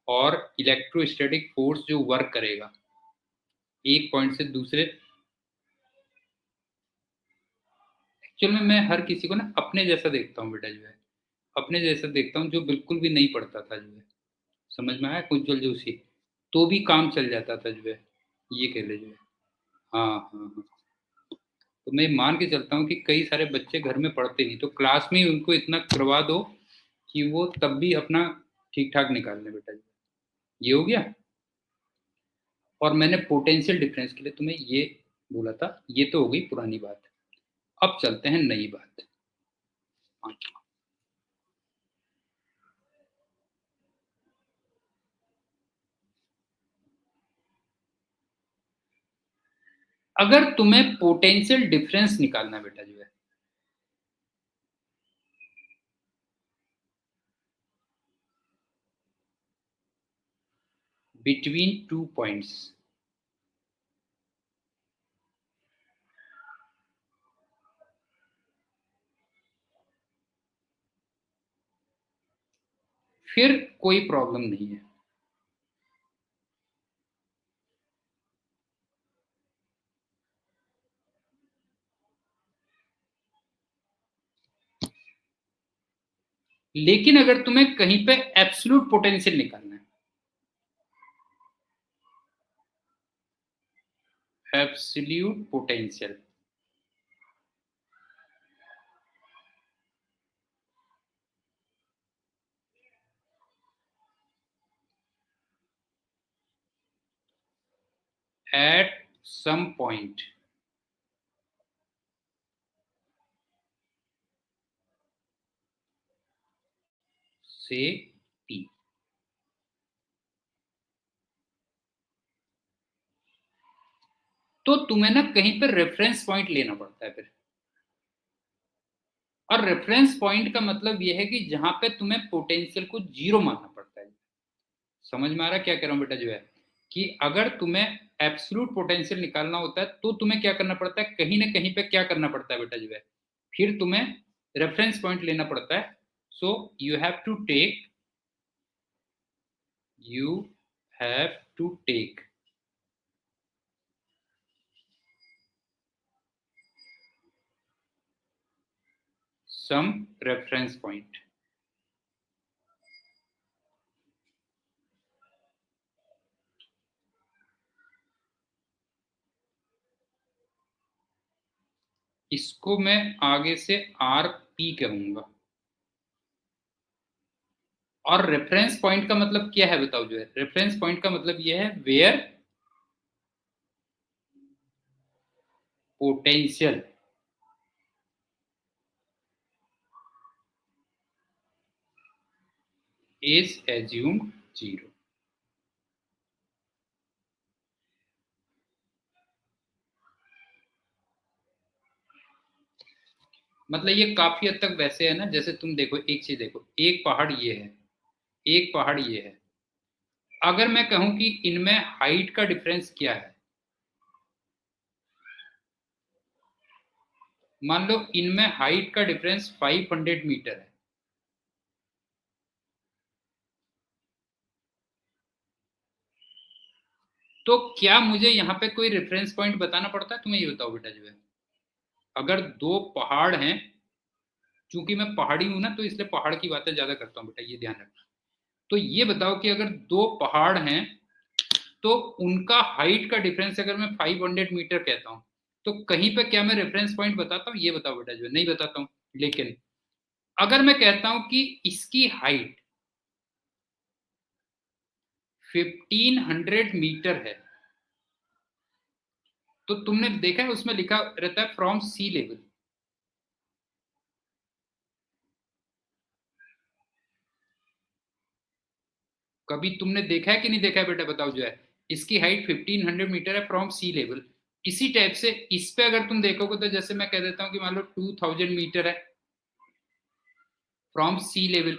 और इलेक्ट्रोस्टैटिक फोर्स जो वर्क करेगा एक पॉइंट से दूसरे। एक्चुअल में मैं हर किसी को ना अपने जैसा देखता हूँ बेटा जो है, अपने जैसा देखता हूँ, जो बिल्कुल भी नहीं पढ़ता था जो है। समझ में आया कुछ जल जोशी, तो भी काम चल जाता था जो है, ये कह ले जो है। हाँ हाँ हाँ। तो मैं मान के चलता हूँ कि कई सारे बच्चे घर में पढ़ते नहीं, तो क्लास में ही उनको इतना करवा दो कि वो तब भी अपना ठीक ठाक निकाल लें बेटा। ये हो गया। और मैंने पोटेंशियल डिफरेंस के लिए तुम्हें ये बोला था। ये तो हो गई पुरानी बात। अब चलते हैं नई बात। हाँ। अगर तुम्हें पोटेंशियल डिफरेंस निकालना बेटा जो है, बिटवीन टू पॉइंट्स, फिर कोई प्रॉब्लम नहीं है। लेकिन अगर तुम्हें कहीं पे एब्सोल्यूट पोटेंशियल निकालना है, absolute potential at some point से पी, तो तुम्हें ना कहीं पर रेफरेंस पॉइंट लेना पड़ता है फिर। और रेफरेंस पॉइंट का मतलब यह है कि जहां पे तुम्हें पोटेंशियल को जीरो मानना पड़ता है। समझ में आ रहा क्या कह रहा हूं बेटा जो है, कि अगर तुम्हें एब्सोल्यूट पोटेंशियल निकालना होता है तो तुम्हें क्या करना पड़ता है, कहीं ना कहीं पे क्या करना पड़ता है बेटा जो है, फिर तुम्हें रेफरेंस पॉइंट लेना पड़ता है। So you have to take some reference point. इसको मैं आगे से आर पी कहूंगा। और रेफरेंस पॉइंट का मतलब क्या है बताओ जो है, रेफरेंस पॉइंट का मतलब यह है where potential is assumed zero. मतलब ये काफी हद तक वैसे है ना, जैसे तुम देखो एक चीज देखो, एक पहाड़ ये है, एक पहाड़ ये है। अगर मैं कहूं कि इनमें हाइट का डिफरेंस क्या है, मान लो इनमें हाइट का डिफरेंस 500 मीटर है, तो क्या मुझे यहाँ पे कोई रेफरेंस पॉइंट बताना पड़ता है? तुम्हें ये बताओ बेटा जो है, अगर दो पहाड़ हैं, चूंकि मैं पहाड़ी हूं ना तो इसलिए पहाड़ की बातें ज्यादा करता हूँ बेटा, ये ध्यान रखना। तो ये बताओ कि अगर दो पहाड़ हैं तो उनका हाइट का डिफरेंस अगर मैं 500 मीटर कहता हूं, तो कहीं पे क्या मैं रेफरेंस पॉइंट बताता हूँ? ये बताओ बेटा जो है, नहीं बताता हूँ। लेकिन अगर मैं कहता हूं कि इसकी हाइट 1500 मीटर है, तो तुमने देखा है उसमें लिखा रहता है फ्रॉम सी लेवल। कभी तुमने देखा है कि नहीं देखा है बेटा, बताओ। जो है इसकी हाइट 1500 मीटर है फ्रॉम सी लेवल। इसी टाइप से इस पे अगर तुम देखोगे तो जैसे मैं कह देता हूं कि मान लो 2000 मीटर है फ्रॉम सी लेवल।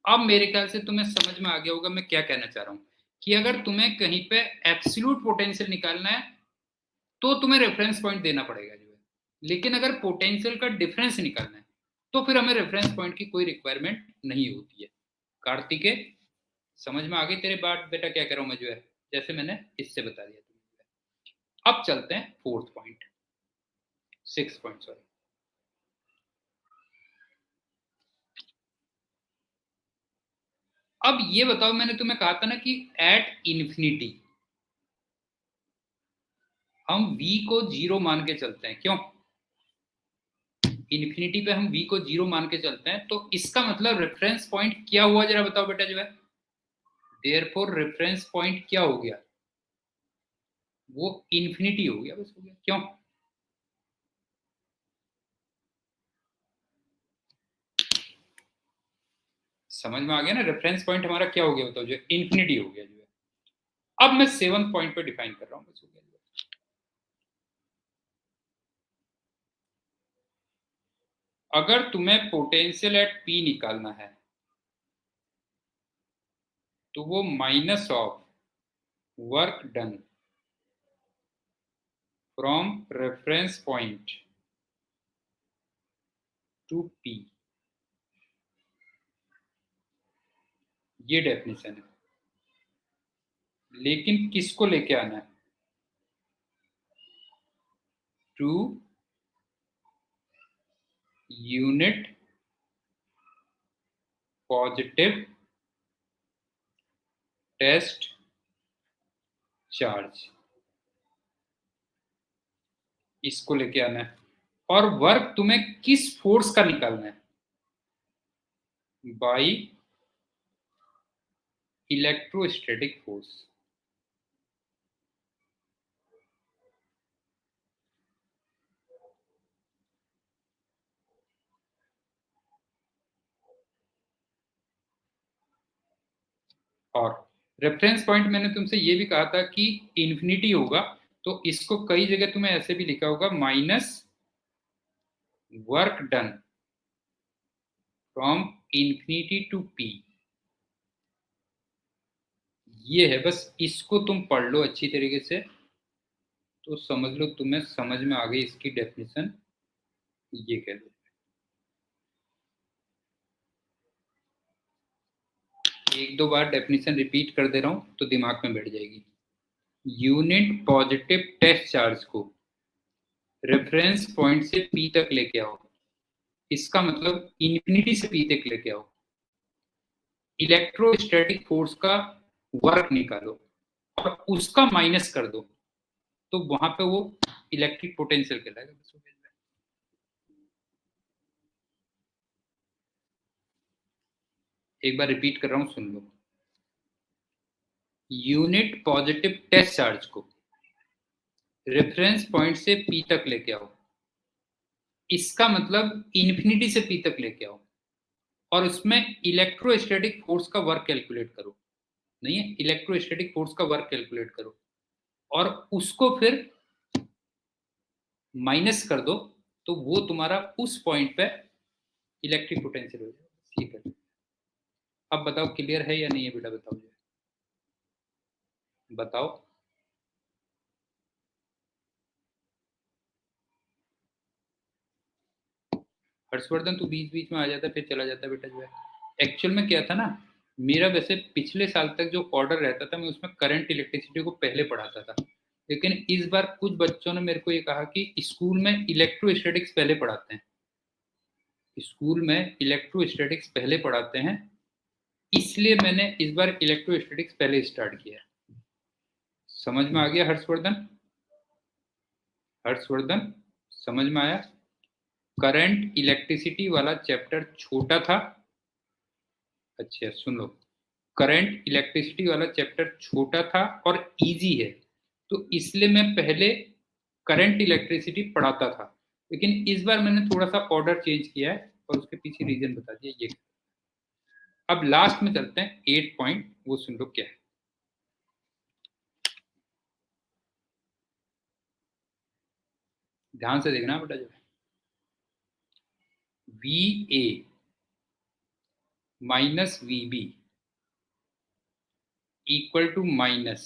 अब मेरे ख्याल से तुम्हें समझ में आ गया होगा मैं क्या कहना चाह रहा हूं, कि अगर तुम्हें कहीं पे एब्सोल्यूट पोटेंशियल निकालना है तो तुम्हें रेफरेंस पॉइंट देना पड़ेगा जो है, लेकिन अगर पोटेंशियल का डिफरेंस निकालना है तो फिर हमें रेफरेंस पॉइंट की कोई रिक्वायरमेंट नहीं होती है। कार्तिके, समझ में आ गई तेरे बात बेटा क्या कह रहा हूं मैं जो है, जैसे मैंने इससे बता दिया तुम्हें। अब चलते हैं fourth point, six point sorry. अब ये बताओ, मैंने तुम्हें कहा था ना कि एट इन्फिनिटी हम v को जीरो मान के चलते हैं। क्यों? इन्फिनिटी पे हम v को जीरो मान के चलते हैं, तो इसका मतलब रेफरेंस पॉइंट क्या हुआ जरा बताओ बेटा जो है। देयरफॉर रेफरेंस पॉइंट क्या हो गया? वो इन्फिनिटी हो गया, बस हो गया। क्यों? समझ में आ गया ना, रेफरेंस पॉइंट हमारा क्या हो गया बताओ जो, इन्फिनिटी हो गया जो है। अब मैं सेवंथ पॉइंट पे डिफाइन कर रहा हूं, बस हो गया। अगर तुम्हें पोटेंशियल एट पी निकालना है तो वो minus of work done from reference point to P, ये डेफिनेशन है। लेकिन किसको लेके आना है? To unit positive test charge, इसको लेके आना है। और वर्क तुम्हें किस फोर्स का निकालना है? By electrostatic force. और रेफरेंस पॉइंट मैंने तुमसे ये भी कहा था कि इन्फिनिटी होगा, तो इसको कई जगह तुम्हें ऐसे भी लिखा होगा minus work done from infinity to P. ये है, बस इसको तुम पढ़ लो अच्छी तरीके से तो समझ लो, तुम्हें समझ में आ गई इसकी डेफिनेशन, ये कह लो। एक दो बार डेफिनेशन रिपीट कर दे रहा हूं तो दिमाग में बैठ जाएगी। यूनिट पॉजिटिव टेस्ट चार्ज को रेफरेंस पॉइंट से पी तक लेके आओ, इसका मतलब इन्फिनिटी से पी तक लेके आओ। इलेक्ट्रोस्टैटिक फोर्स का वर्क निकालो और उसका माइनस कर दो, तो वहां पे वो इलेक्ट्रिक पोटेंशियल कहलाएगा। एक बार रिपीट कर रहा हूं, सुन लो। यूनिट पॉजिटिव टेस्ट चार्ज को रेफरेंस पॉइंट से पी तक लेके आओ, इसका मतलब इन्फिनिटी से पी तक लेके आओ, और उसमें इलेक्ट्रोस्टैटिक फोर्स का वर्क कैलकुलेट करो। नहीं है, इलेक्ट्रोस्टैटिक फोर्स का वर्क कैलकुलेट करो और उसको फिर माइनस कर दो, तो वो तुम्हारा उस पॉइंट पे इलेक्ट्रिक पोटेंशियल हो जाएगा। ठीक है, अब बताओ क्लियर है या नहीं है बेटा, बताओ जी, बताओ। हर्षवर्धन तू बीच बीच में आ जाता फिर चला जाता बेटा जो है। एक्चुअल में क्या था ना, मेरा वैसे पिछले साल तक जो ऑर्डर रहता था मैं उसमें करंट इलेक्ट्रिसिटी को पहले पढ़ाता था, लेकिन इस बार कुछ बच्चों ने मेरे को ये कहा कि स्कूल में इलेक्ट्रोस्टैटिक्स पहले पढ़ाते हैं, स्कूल में इलेक्ट्रोस्टैटिक्स पहले पढ़ाते हैं, इसलिए मैंने इस बार इलेक्ट्रोस्टैटिक्स पहले स्टार्ट किया। समझ में आ गया हर्षवर्धन? हर्षवर्धन समझ में आया? करंट इलेक्ट्रिसिटी वाला चैप्टर छोटा था। अच्छा सुन लो, करंट इलेक्ट्रिसिटी वाला चैप्टर छोटा था और इजी है, तो इसलिए मैं पहले करंट इलेक्ट्रिसिटी पढ़ाता था, लेकिन इस बार मैंने थोड़ा सा ऑर्डर चेंज किया है और उसके पीछे रीजन बता दिया ये। अब लास्ट में चलते हैं 8 पॉइंट, वो सुन लो क्या है। ध्यान से देखना बेटा, जो V A minus V B equal to minus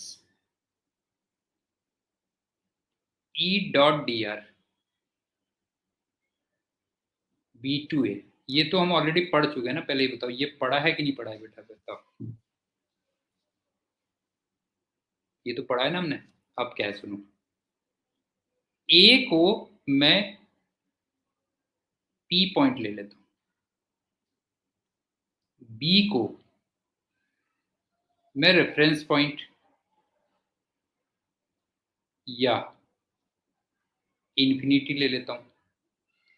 E dot D R B to A. ये तो हम ऑलरेडी पढ़ चुके हैं ना, पहले ही बताओ, ये पढ़ा है कि नहीं पढ़ा है बेटा, बताओ। ये तो पढ़ा है ना हमने। अब क्या है सुनो, ए को मैं पी पॉइंट ले लेता हूं, बी को मैं रेफरेंस पॉइंट या इन्फिनिटी ले लेता हूं।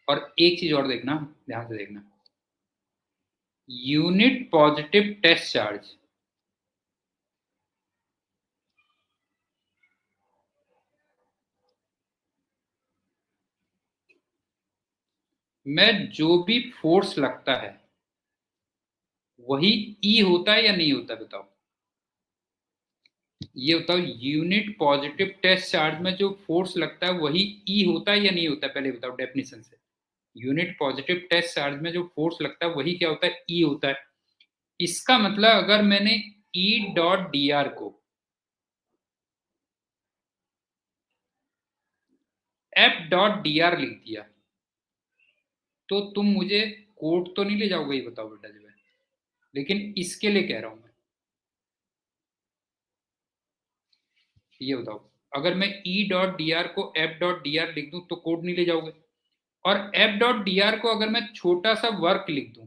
और एक चीज और देखना, ध्यान से देखना, यूनिट पॉजिटिव टेस्ट चार्ज में जो भी फोर्स लगता है वही ई होता है या नहीं होता, बताओ। ये बताओ, यूनिट पॉजिटिव टेस्ट चार्ज में जो फोर्स लगता है वही ई होता है या नहीं होता है, पहले बताओ डेफिनेशन से। यूनिट पॉजिटिव टेस्ट चार्ज में जो फोर्स लगता है वही क्या होता है, ई होता है। इसका मतलब अगर मैंने ई डॉट डी आर को एफ डॉट डी आर लिख दिया, तो तुम मुझे कोर्ट तो नहीं ले जाओगे, ये बताओ बेटा जो है। लेकिन इसके लिए कह रहा हूं मैं, ये बताओ, अगर मैं ई डॉट डी आर को एफ डॉट डी आर लिख दूं तो कोड नहीं ले जाओगे। और एफ डॉट डी आर को अगर मैं छोटा सा वर्क लिख दूं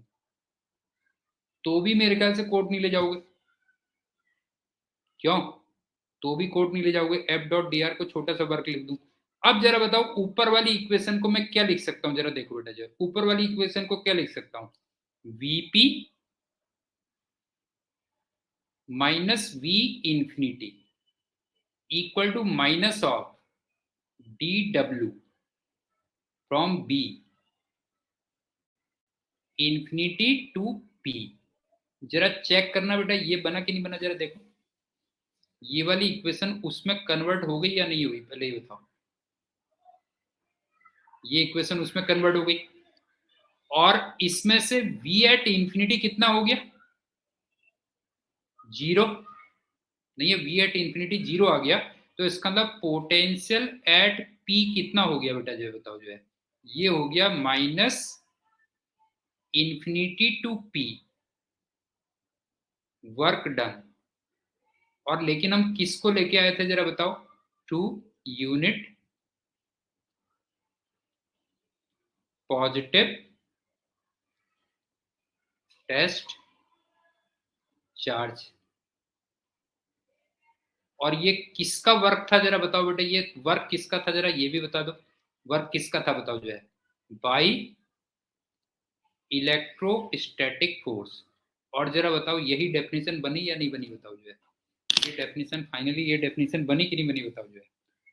तो भी मेरे ख्याल से कोड नहीं ले जाओगे। क्यों? तो भी कोड नहीं ले जाओगे, एफ डॉट डी आर को छोटा सा वर्क लिख दूं। अब जरा बताओ, ऊपर वाली इक्वेशन को मैं क्या लिख सकता हूं, जरा देखो बेटा, जरा ऊपर वाली इक्वेशन को क्या लिख सकता हूं, VP minus V infinity equal to minus of d W from B infinity to P. जरा चेक करना बेटा, ये बना कि नहीं बना, जरा देखो। ये वाली इक्वेशन उसमें कन्वर्ट हो गई या नहीं हुई, पहले ही बताओ। ये इक्वेशन उसमें कन्वर्ट हो गई, और इसमें से v एट इंफिनिटी कितना हो गया, जीरो। नहीं है, v एट इंफिनिटी जीरो आ गया, तो इसका मतलब पोटेंशियल एट p कितना हो गया बेटा, जो है बताओ जो है, ये हो गया minus infinity to p work done. और लेकिन हम किसको लेके आए थे जरा बताओ, to unit positive test charge. और ये किसका वर्क था जरा बताओ बेटा, ये वर्क किसका था, जरा ये भी बता दो, वर्क किसका था बताओ जो है, बाई इलेक्ट्रोस्टैटिक फोर्स। और जरा बताओ, यही डेफिनेशन बनी या नहीं बनी, बताओ जो है। ये डेफिनेशन फाइनली, ये डेफिनेशन बनी कि नहीं बनी, बताओ जो है।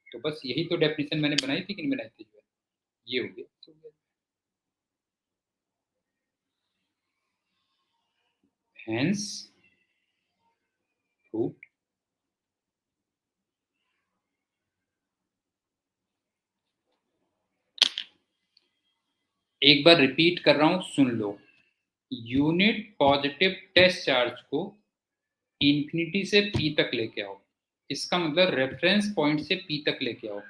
तो बस यही तो डेफिनेशन मैंने बनाई थी कि नहीं बनाई थी, जो है ये हो गया। हैंस प्रूव्ड एक बार रिपीट कर रहा हूं, सुन लो। यूनिट पॉजिटिव टेस्ट चार्ज को इंफिनिटी से पी तक लेके आओ, इसका मतलब रेफरेंस पॉइंट से पी तक लेके आओ,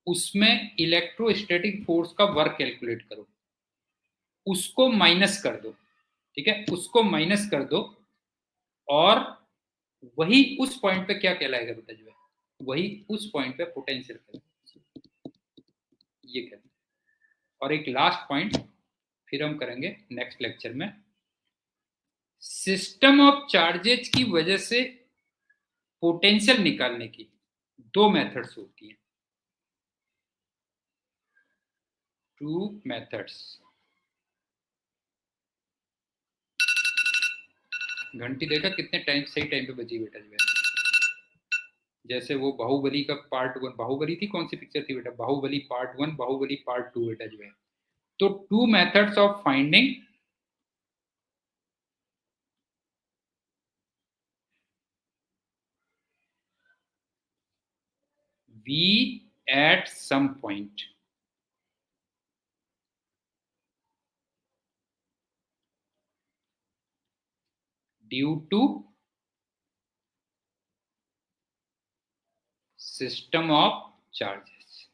उसमें इलेक्ट्रोस्टैटिक फोर्स का वर्क कैलकुलेट करो, उसको माइनस कर दो, ठीक है, उसको माइनस कर दो, और वही उस पॉइंट पे क्या कहलाएगा बेटा जो है, वही उस पॉइंट पे पोटेंशियल कहलाएगा, ये कहते हैं। और एक लास्ट पॉइंट फिर हम करेंगे नेक्स्ट लेक्चर में, सिस्टम ऑफ चार्जेज की वजह से पोटेंशियल निकालने की दो मेथड्स होती हैं, 2 methods. घंटी देखा कितने टाइम सही टाइम पे बजी बेटा जो है। जैसे वो बाहुबली का पार्ट 1, बाहुबली थी, कौन सी पिक्चर थी बेटा, बाहुबली पार्ट 1, बाहुबली पार्ट 2 बेटा जो है। तो 2 methods of finding V at some point. Due to system of charges.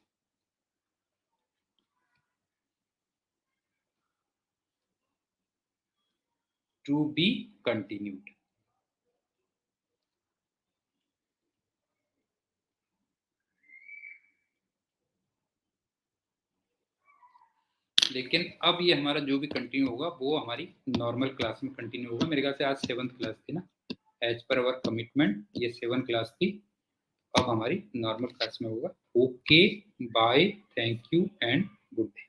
To be continued. लेकिन अब ये हमारा जो भी कंटिन्यू होगा वो हमारी नॉर्मल क्लास में कंटिन्यू होगा। मेरे ख्याल से आज 7th क्लास थी ना, एज पर अवर कमिटमेंट ये 7th क्लास थी। अब हमारी नॉर्मल क्लास में होगा। Okay, bye, thank you and good day.